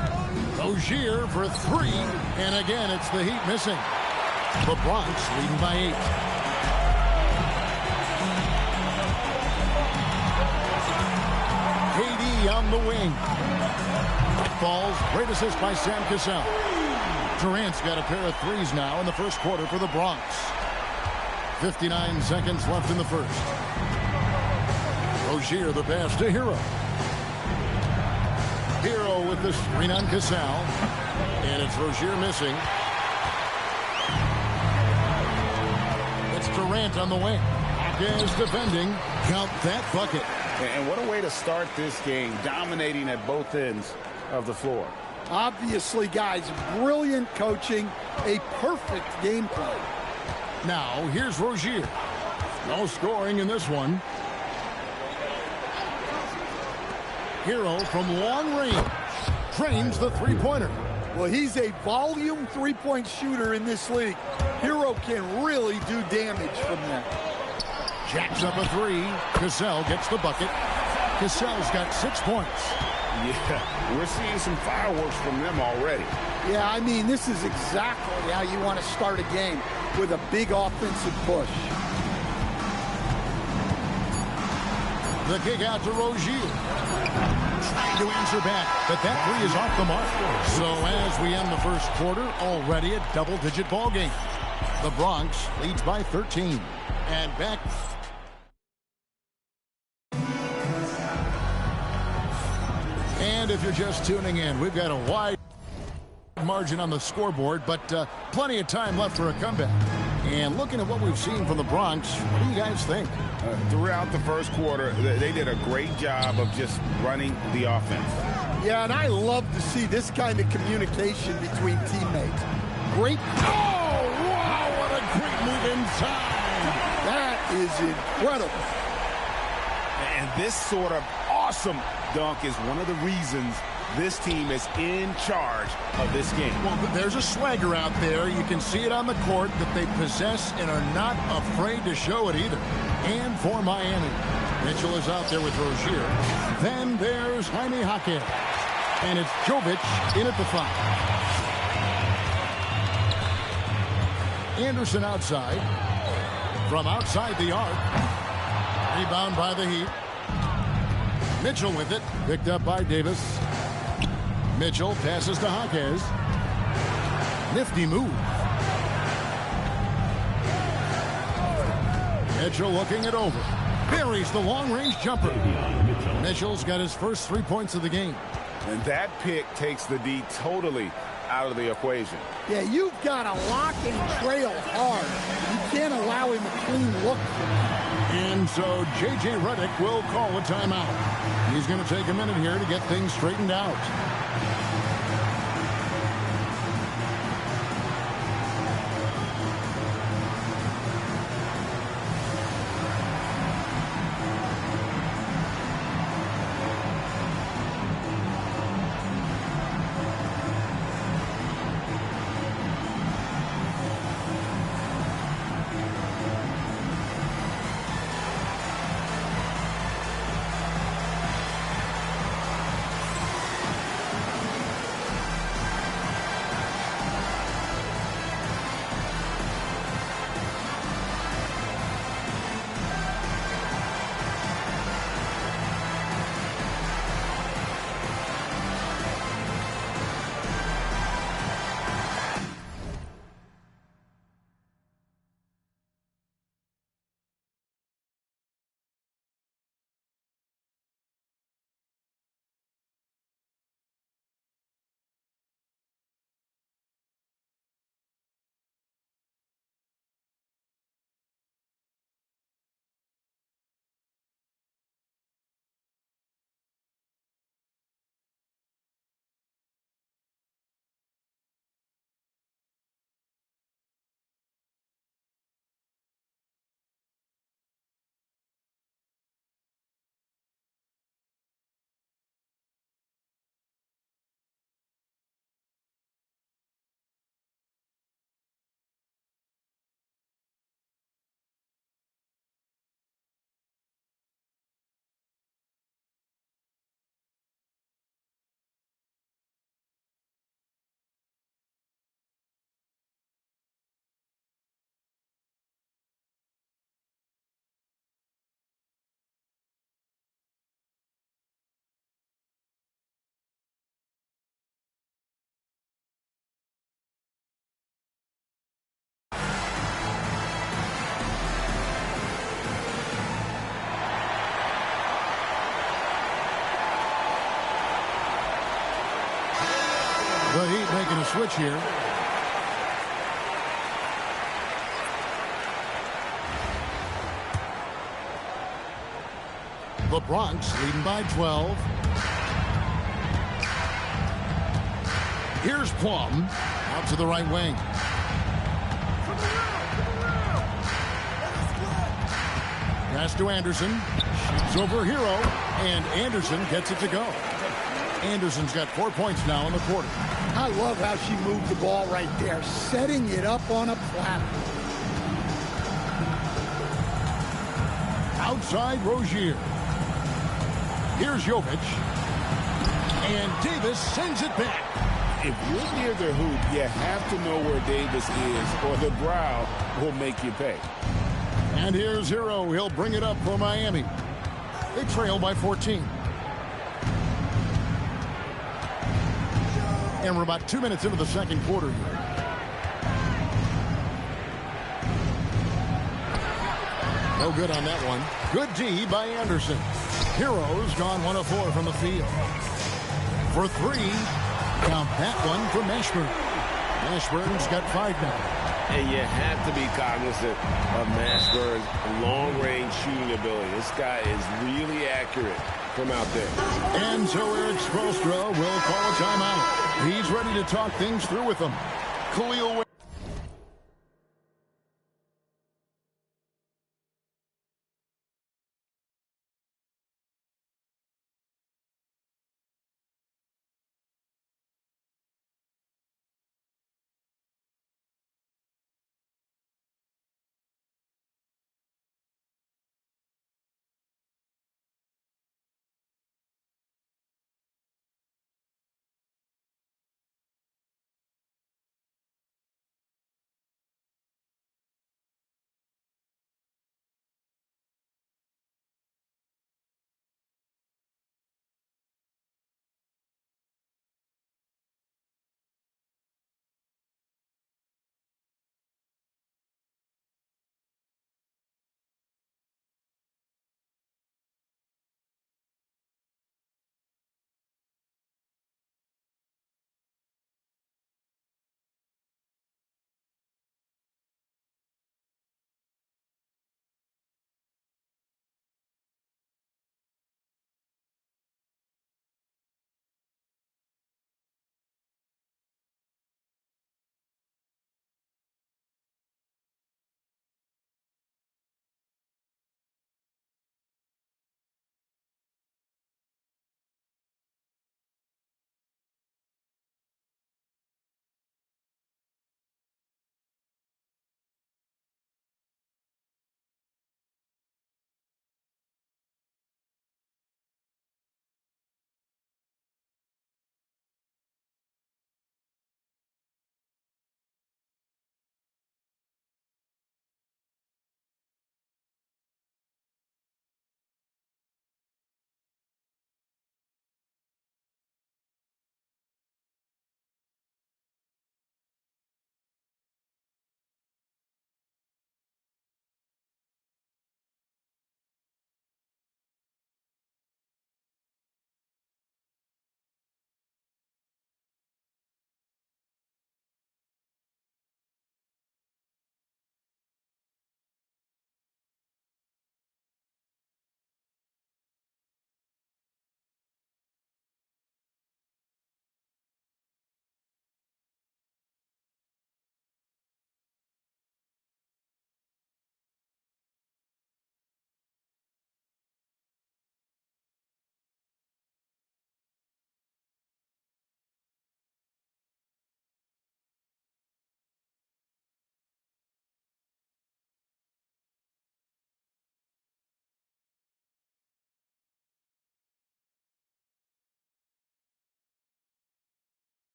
Rozier for three, and again, it's the Heat missing. The Bronx leading by 8. KD on the wing. Falls, great assist by Sam Cassell. Durant's got a pair of threes now in the first quarter for the Bronx. 59 seconds left in the first. Rozier the pass to Hero. Hero with the screen on Cassell. And it's Rozier missing. It's Durant on the wing. Jaquez defending. Count that bucket. And what a way to start this game, dominating at both ends of the floor. Obviously, guys, brilliant coaching, a perfect game plan. Now, here's Rozier. No scoring in this one. Hero from long range trains the three-pointer. Well, he's a volume three-point shooter in this league. Hero can really do damage from that. Jacks up a three. Cassell gets the bucket. Cassell's got 6 points. Yeah, we're seeing some fireworks from them already. Yeah, I mean, this is exactly how you want to start a game, with a big offensive push. The kick out to Rozier. Trying to answer back, but that three is off the mark. So as we end the first quarter, already a double-digit ball game. The Bronx leads by 13. And back. And if you're just tuning in, we've got a wide margin on the scoreboard, but plenty of time left for a comeback. And looking at what we've seen from the Bronx, what do you guys think? Throughout the first quarter, they did a great job of just running the offense. Yeah, and I love to see this kind of communication between teammates. Great. Oh, wow, what a great move inside. That is incredible. And this sort of awesome dunk is one of the reasons this team is in charge of this game. Well, there's a swagger out there. You can see it on the court that they possess and are not afraid to show it either. And for Miami, Mitchell is out there with Rozier. Then there's Jaime Jaquez. And it's Jovic in at the 5. Anderson outside. From outside the arc. Rebound by the Heat. Mitchell with it. Picked up by Davis. Mitchell passes to Jaquez. Nifty move. Mitchell looking it over. Buries the long-range jumper. Mitchell's got his first 3 points of the game. And that pick takes the D totally out of the equation. Yeah, you've got to lock and trail hard. You can't allow him a clean look. And so J.J. Redick will call a timeout. He's going to take a minute here to get things straightened out. The Heat making a switch here. The Bronx leading by 12. Here's Plum out to the right wing. Pass to Anderson. Shoots over Hero. And Anderson gets it to go. Anderson's got 4 points now in the quarter. I love how she moved the ball right there, setting it up on a platter. Outside Rozier. Here's Jovic. And Davis sends it back. If you're near the hoop, you have to know where Davis is, or the brow will make you pay. And here's Hero. He'll bring it up for Miami. They trail by 14. And we're about 2 minutes into the second quarter here. No good on that one. Good D by Anderson. Hero's gone 1 of 4 from the field. For 3, count that one for Mashburn. Mashburn's got 5 now. And you have to be cognizant of Mashburn's long-range shooting ability. This guy is really accurate from out there. And so Eric Spoelstra will call a timeout. He's ready to talk things through with them. Khalil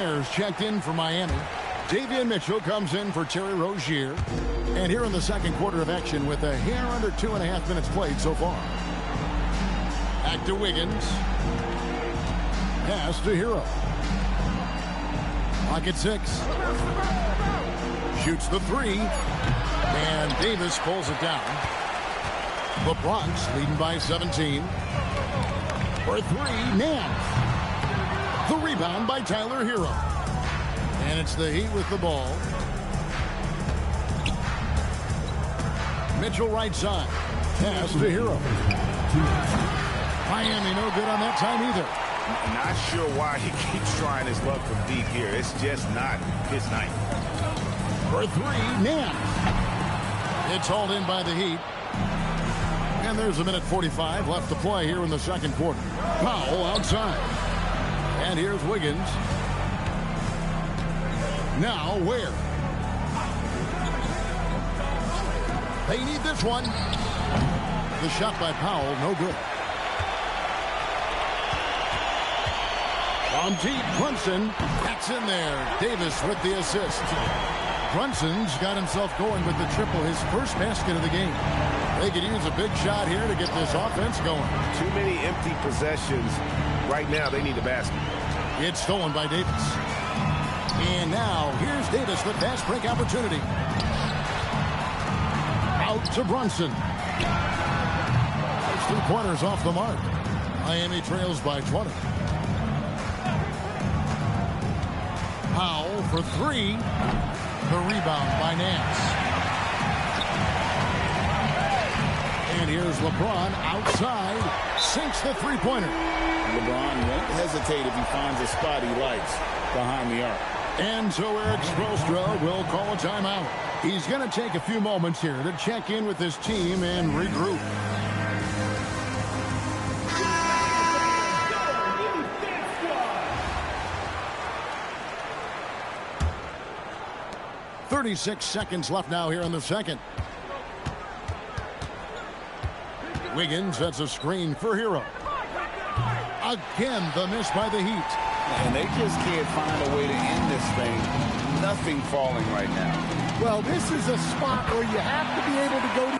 Players checked in for Miami. Davion Mitchell comes in for Terry Rozier. And here in the second quarter of action with a hair under 2.5 minutes played so far. Back to Wiggins. Pass to Hero. Pocket 6. Shoots the 3. And Davis pulls it down. LeBron's leading by 17. For 3, Nance. The rebound by Tyler Hero. And it's the Heat with the ball. Mitchell right side. Pass to Hero. Miami no good on that time either. Not sure why he keeps trying his luck from deep here. It's just not his night. For 3, Nance. It's hauled in by the Heat. And there's a minute 45 left to play here in the second quarter. Powell outside. And here's Wiggins. Now Ware. They need this one. The shot by Powell, no good. On deep, Brunson. That's in there. Davis with the assist. Brunson's got himself going with the triple, his first basket of the game. They could use a big shot here to get this offense going. Too many empty possessions. Right now, they need a basket. It's stolen by Davis. And now, here's Davis, the fast break opportunity. Out to Brunson. Those 3-pointers off the mark. Miami trails by 20. Powell for 3. The rebound by Nance. And here's LeBron outside. Sinks the 3-pointer. LeBron won't hesitate if he finds a spot he likes behind the arc. And so Eric Spoelstra will call a timeout. He's going to take a few moments here to check in with his team and regroup. .36 seconds left now here in the second. Wiggins sets a screen for Hero. Again, the miss by the Heat. And they just can't find a way to end this thing. Nothing falling right now. Well, this is a spot where you have to be able to go to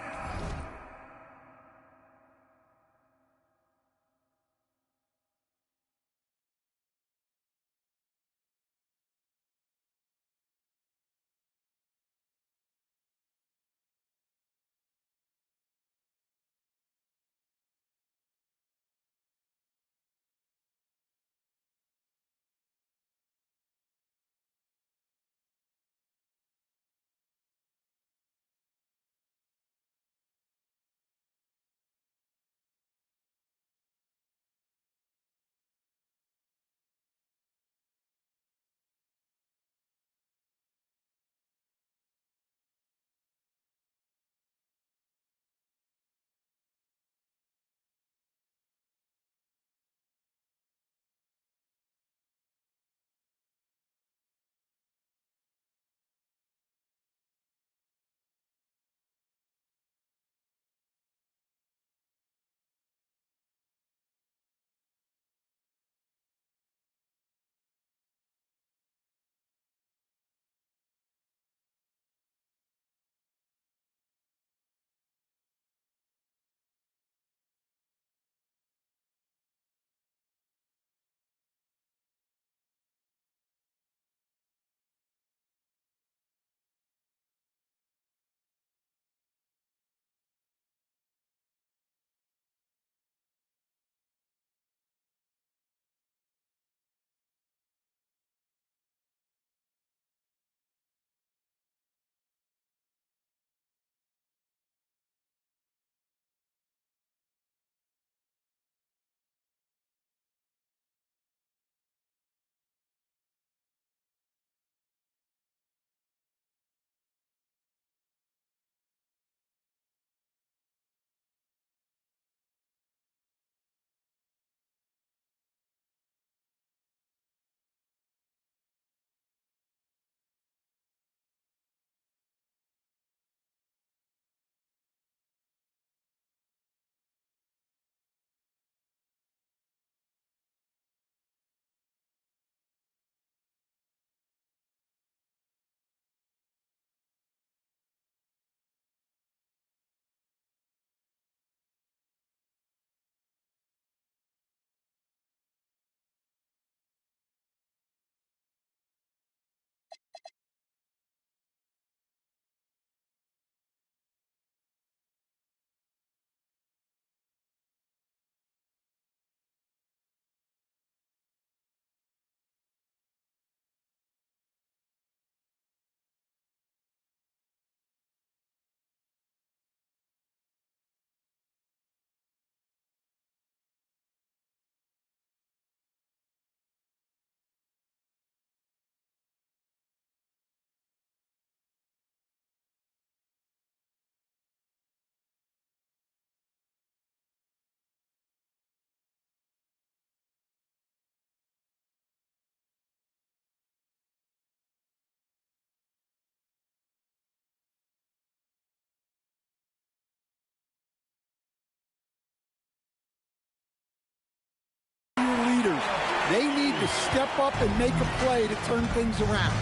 leaders. They need to step up and make a play to turn things around.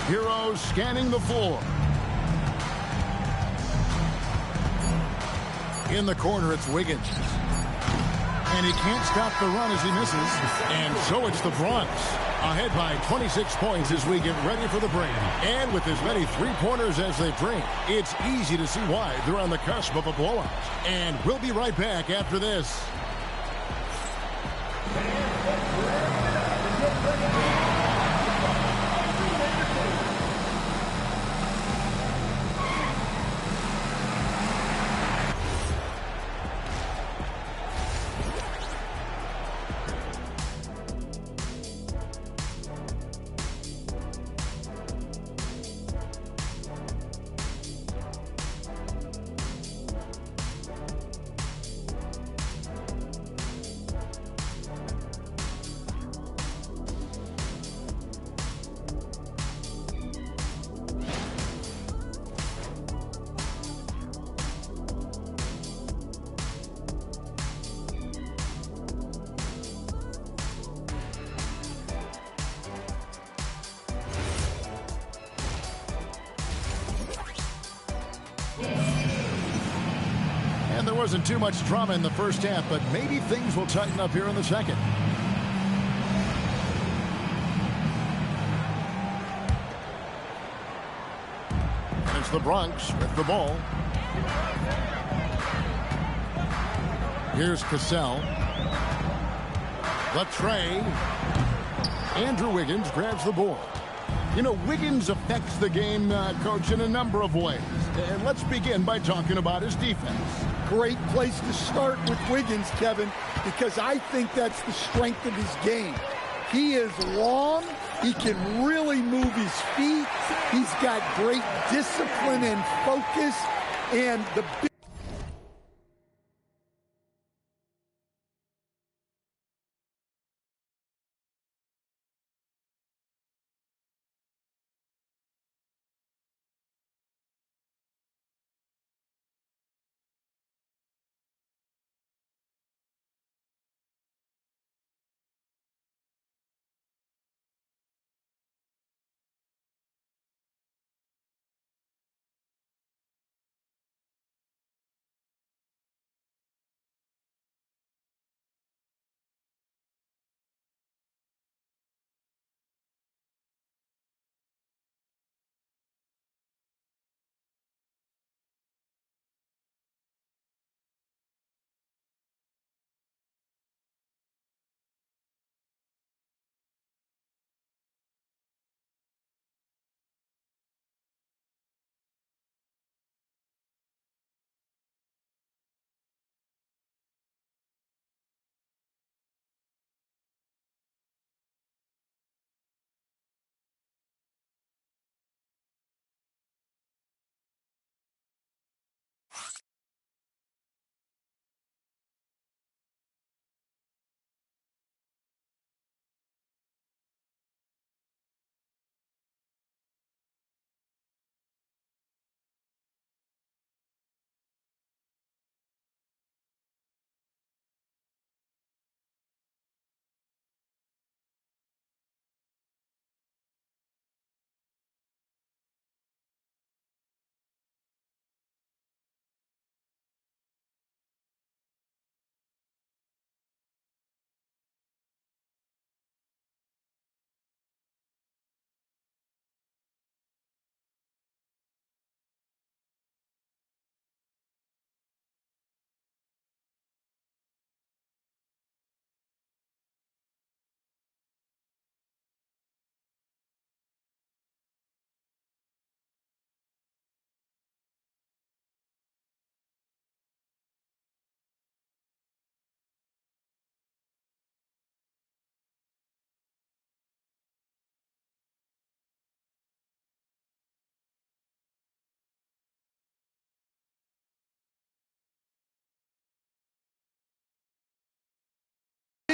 Heroes scanning the floor. In the corner, it's Wiggins. And he can't stop the run as he misses. And so it's the Bronx, ahead by 26 points as we get ready for the break. And with as many three-pointers as they bring, it's easy to see why they're on the cusp of a blowout. And we'll be right back after this. And there wasn't too much drama in the first half, but maybe things will tighten up here in the second. It's the Bronx with the ball. Here's Cassell. The tray. Andrew Wiggins grabs the board. You know, Wiggins affects the game, Coach, in a number of ways. And let's begin by talking about his defense. Great place to start with Wiggins, Kevin, because I think that's the strength of his game. He is long. He can really move his feet. He's got great discipline and focus. And the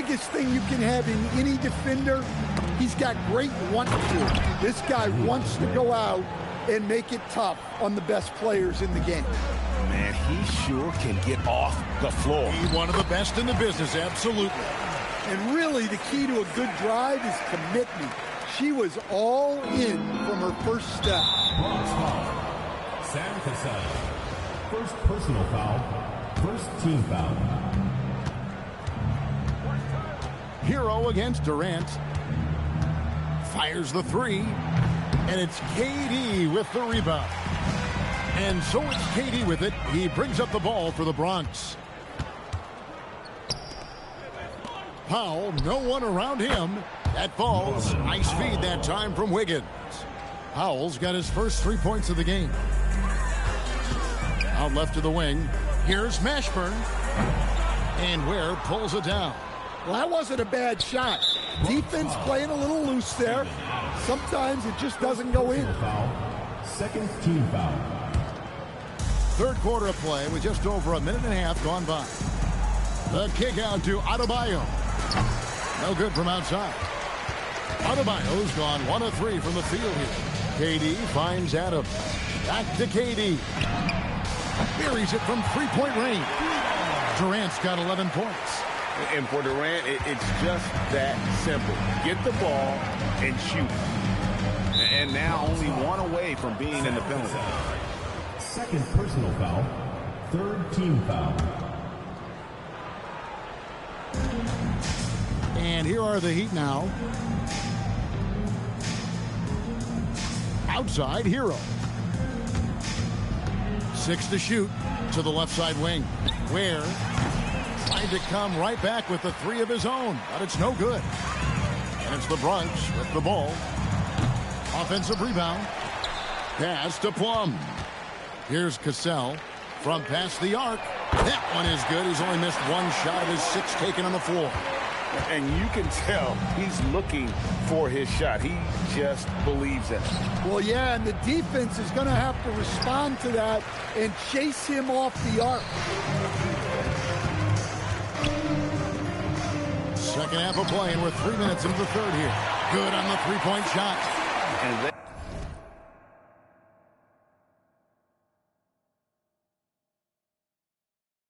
Biggest thing you can have in any defender, he's got great want to. This guy wants to go out and make it tough on the best players in the game. Man, he sure can get off the floor. He's one of the best in the business, absolutely. And really, the key to a good drive is commitment. She was all in from her first step. Bronx foul. Sam Cassell. First personal foul. First team foul. Hero against Durant. Fires the three. And it's KD with the rebound. And so it's KD with it. He brings up the ball for the Bronx. Powell, no one around him. That falls. Nice feed that time from Wiggins. Powell's got his first 3 points of the game. Out left to the wing. Here's Mashburn. And Ware pulls it down. Well, that wasn't a bad shot. Defense playing a little loose there. Sometimes it just doesn't go in. Second team foul. Third quarter of play with just over a minute and a half gone by. The kick out to Adebayo. No good from outside. Adebayo's gone 1 of 3 from the field here. KD finds Adams. Back to KD. Buries it from three-point range. Durant's got 11 points. And for Durant, it's just that simple. Get the ball and shoot. And now only 1 away from being in the penalty. Second personal foul. Third team foul. And here are the Heat now. Outside, Hero. 6 to shoot to the left side wing. Ware trying to come right back with the 3 of his own, but it's no good. And it's the Bronx with the ball. Offensive rebound. Pass to Plum. Here's Cassell from past the arc. That one is good. He's only missed 1 shot of his 6 taken on the floor. And you can tell he's looking for his shot. He just believes in it. Well, yeah, and the defense is going to have to respond to that and chase him off the arc. Second half of play, and we're 3 minutes into the third here. Good on the three-point shot. And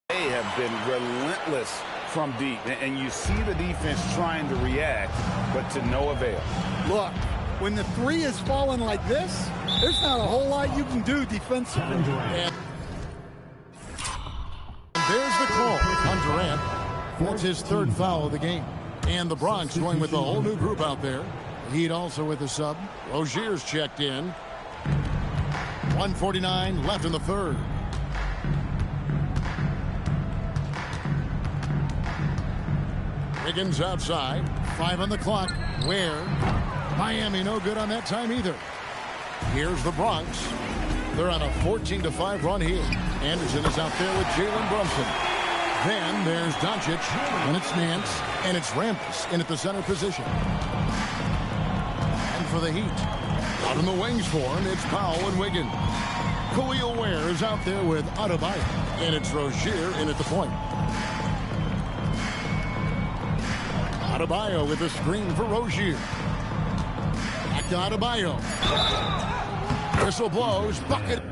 they have been relentless from deep. And you see the defense trying to react, but to no avail. Look, when the 3 is falling like this, there's not a whole lot you can do defensively. And there's the call on Durant. That's his 3rd foul of the game. And the Bronx going with a whole new group out there. Heat also with a sub. Rozier's checked in. 1:49 left in the third. Wiggins outside. 5 on the clock. Where? Miami no good on that time either. Here's the Bronx. They're on a 14-5 run here. Anderson is out there with Jalen Brunson. Then there's Doncic, and it's Nance, and it's Rambis in at the center position. And for the Heat, out in the wings for him, it's Powell and Wiggins. Khalil Ware is out there with Adebayo, and it's Rozier in at the point. Adebayo with a screen for Rozier. Back to Adebayo. Whistle blows, bucket.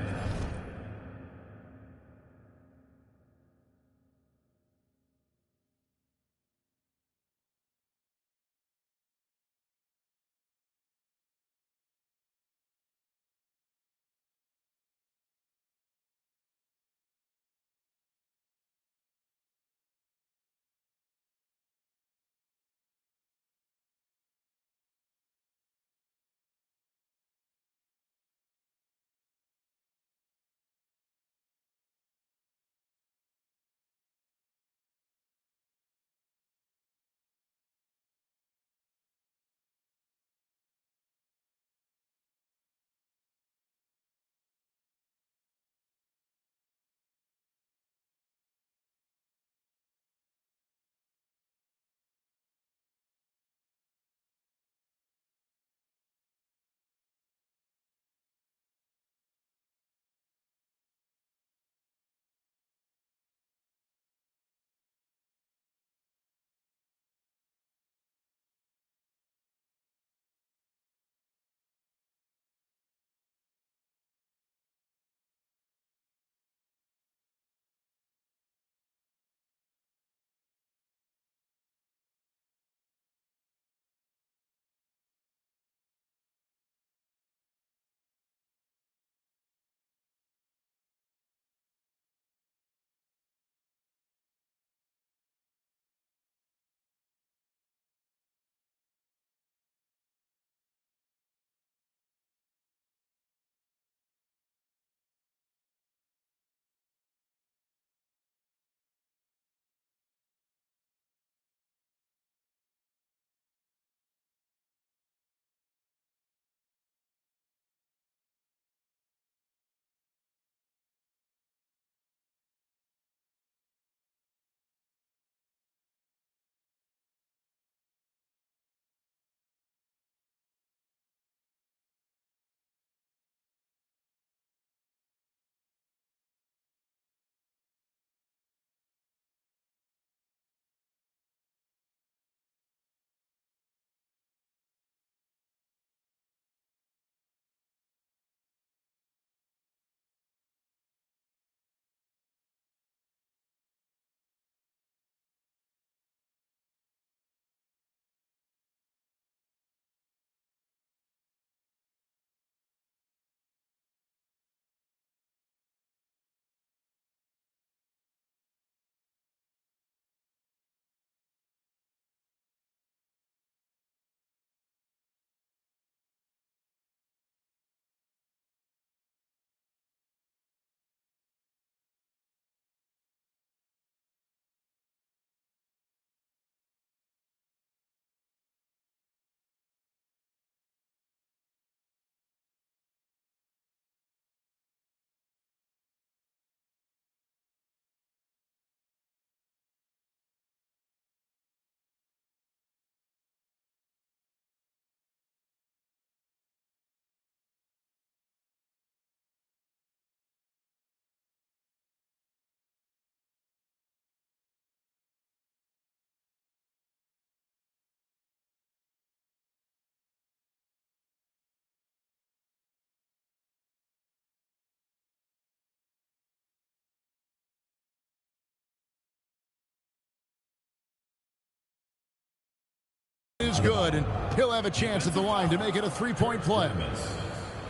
is good, and he'll have a chance at the line to make it a three-point play.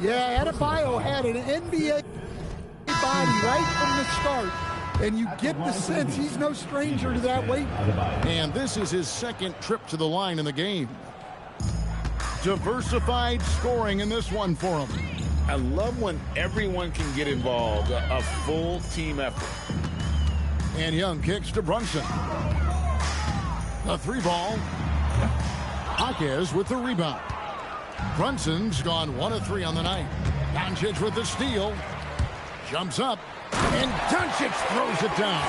Yeah, Adebayo had an NBA body right from the start, and you get the sense he's no stranger to that weight. And this is his second trip to the line in the game. Diversified scoring in this one for him. I love when everyone can get involved, a full team effort. And Young kicks to Brunson. The three ball. Jaquez with the rebound. Brunson's gone 1 of 3 on the night. Doncic with the steal. Jumps up. And Doncic throws it down.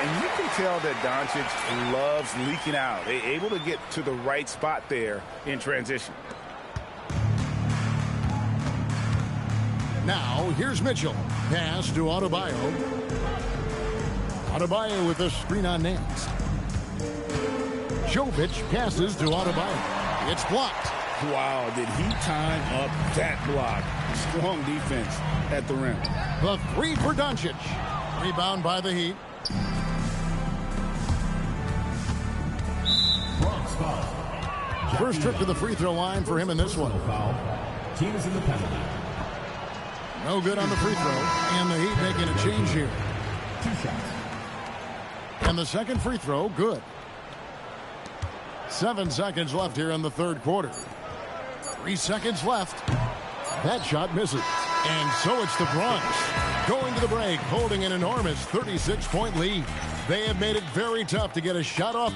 And you can tell that Doncic loves leaking out. Able to get to the right spot there in transition. Now, here's Mitchell. Pass to Adebayo. Adebayo with a screen on Nance. Jovic passes to Adebayo. It's blocked. Wow, did he time up that block? Strong defense at the rim. The three for Doncic. Rebound by the Heat. First trip to the free throw line for him in this one. Team is in the penalty. No good on the free throw. And the Heat making a change here. 2 shots. And the second free throw, good. 7 seconds left here in the third quarter. 3 seconds left. That shot misses. And so it's the Bronx going to the break, holding an enormous 36-point lead. They have made it very tough to get a shot off.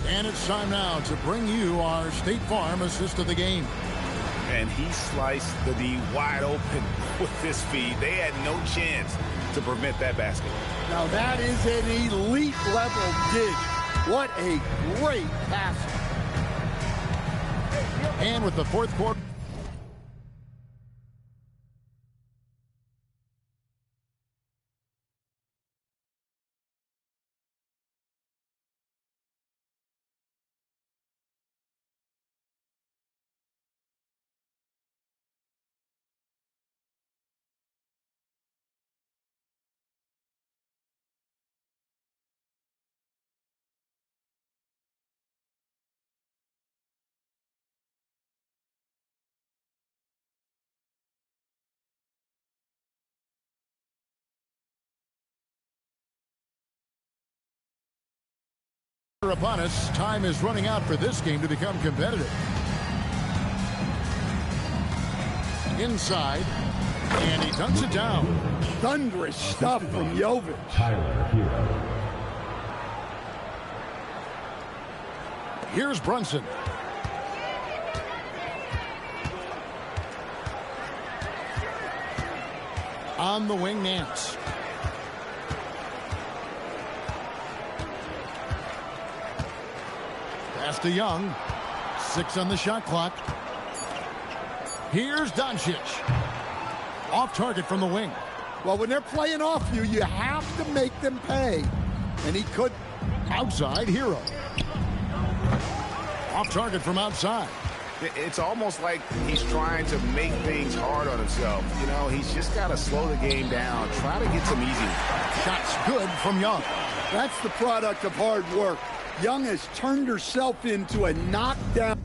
And it's time now to bring you our State Farm assist of the game. And he sliced the D wide open with this feed. They had no chance to prevent that basket. Now that is an elite level dig. What a great pass. And with the fourth quarter. Upon us, time is running out for this game to become competitive. Inside, and he dunks it down. Thunderous stuff from Jovic. Tyler Hero. Here's Brunson. On the wing, Nance. Pass to Young. 6 on the shot clock. Here's Doncic. Off target from the wing. Well, when they're playing off you, you have to make them pay. And he could. Outside, Hero. Off target from outside. It's almost like he's trying to make things hard on himself. You know, he's just got to slow the game down. Try to get some easy. Shots good from Young. That's the product of hard work. Young has turned herself into a knockdown.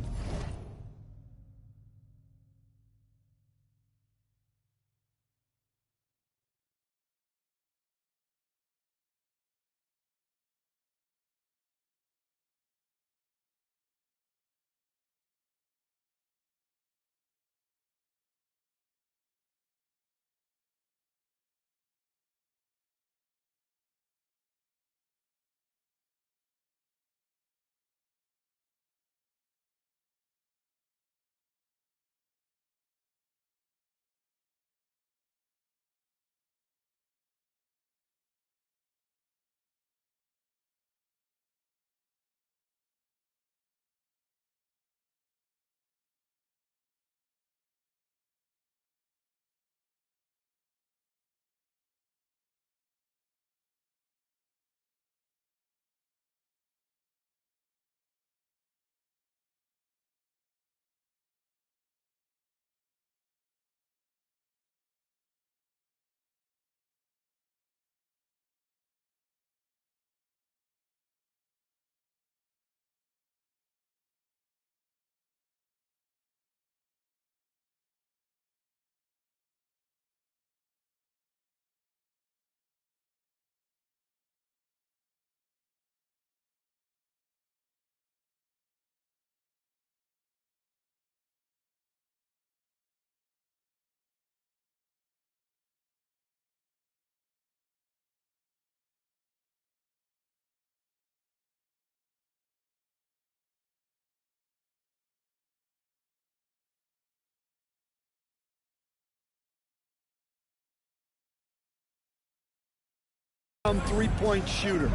Three-point shooter.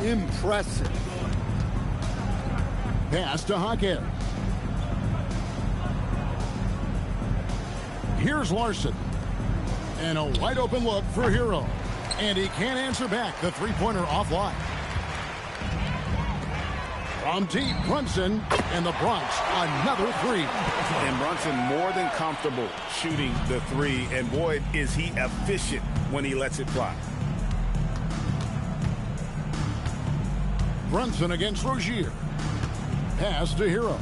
Impressive. Pass to Hackett. Here's Larson. And a wide open look for Hero. And he can't answer back. The three-pointer offline. From deep, Brunson, and the Bronx, another three. And Brunson more than comfortable shooting the three. And boy, is he efficient when he lets it fly. Brunson against Rozier. Pass to Hero.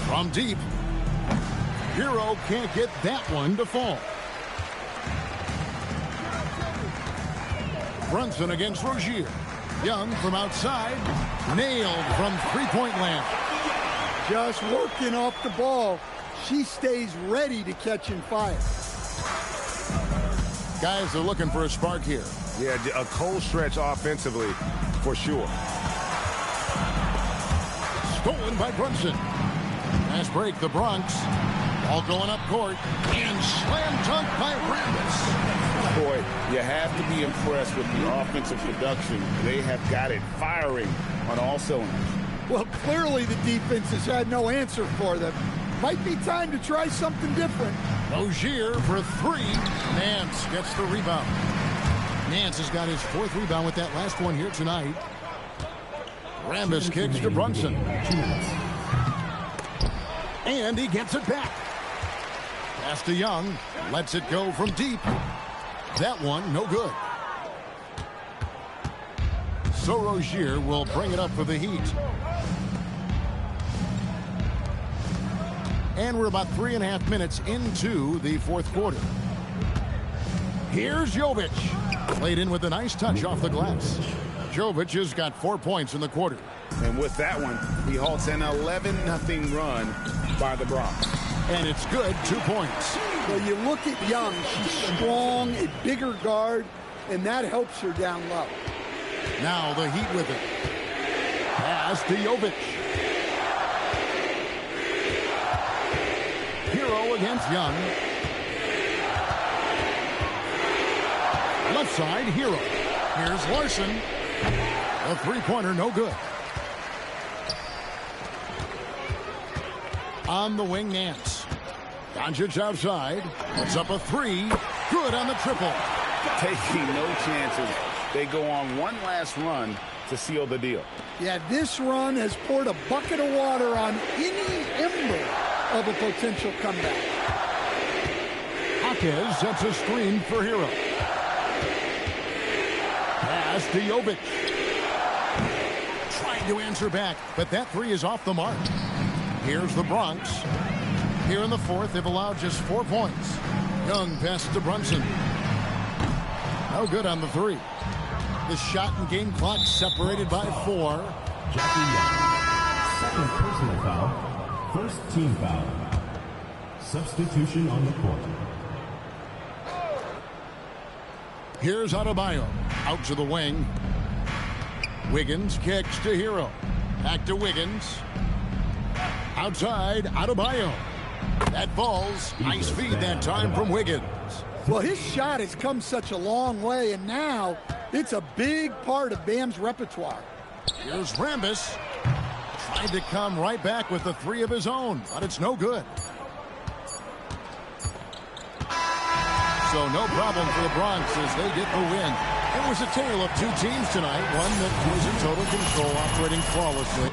From deep. Hero can't get that one to fall. Brunson against Rozier. Young from outside. Nailed from three-point land. Just working off the ball. She stays ready to catch and fire. Guys are looking for a spark here. Yeah, a cold stretch offensively for sure. Stolen by Brunson. Fast break, the Bronx. All going up court. And slam dunk by Rambis. Boy, you have to be impressed with the offensive production. They have got it firing on all cylinders. Well, clearly the defense has had no answer for them. Might be time to try something different. Rozier for three. Nance gets the rebound. Nance has got his fourth rebound with that last one here tonight. Rambis kicks to Brunson. And he gets it back. Pass to Young. Lets it go from deep. That one, no good. So Rozier will bring it up for the Heat. And we're about 3.5 minutes into the fourth quarter. Here's Jovic. Played in with a nice touch off the glass. Jovic has got 4 points in the quarter. And with that one, he halts an 11-0 run by the Bronx. And it's good, 2 points. Well, you look at Young. She's strong, a bigger guard, and that helps her down low. Now the Heat with it. Pass to Jovic. Hero against Young. Left side, Hero. Here's Larson. A three-pointer, no good. On the wing, Nance. Doncic outside. Puts up a three. Good on the triple. Taking no chances. They go on one last run to seal the deal. Yeah, this run has poured a bucket of water on any ember of a potential comeback. Jaquez sets a screen for Hero. Pass to Jovic. Trying to answer back, but that three is off the mark. Here's the Bronx. Here in the fourth, they've allowed just 4 points. Young passes to Brunson. No good on the three. The shot and game clock separated by 4. Jackie Young. Second personal foul. First team foul. Substitution on the court. Here's Adebayo. Out to the wing. Wiggins kicks to Hero. Back to Wiggins. Outside, Adebayo. That falls. Nice feed that time from Wiggins. Well, his shot has come such a long way, and now it's a big part of Bam's repertoire. Here's Rambis. Tried to come right back with the three of his own, but it's no good. So no problem for the Bronx as they get the win. It was a tale of two teams tonight, one that was in total control, operating flawlessly.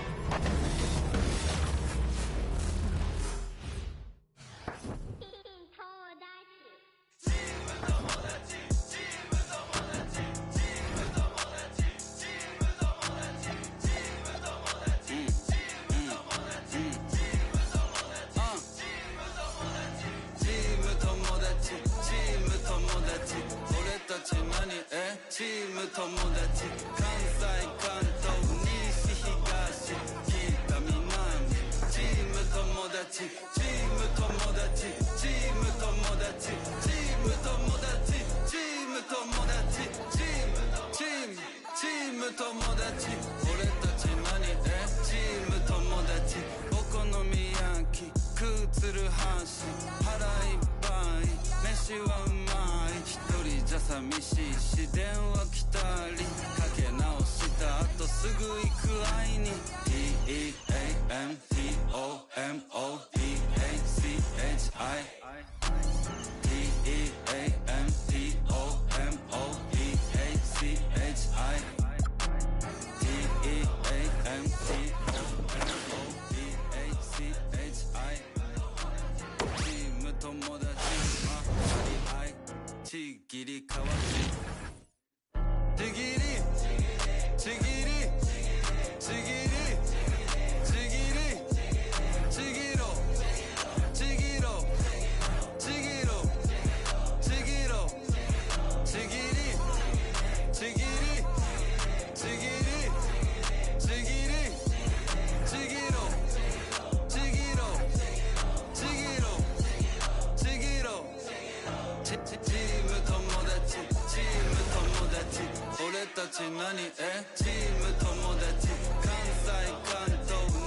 寂しいし電話来たりかけ直した後すぐ行く会いに TEAMOPMOPHECHI チギリ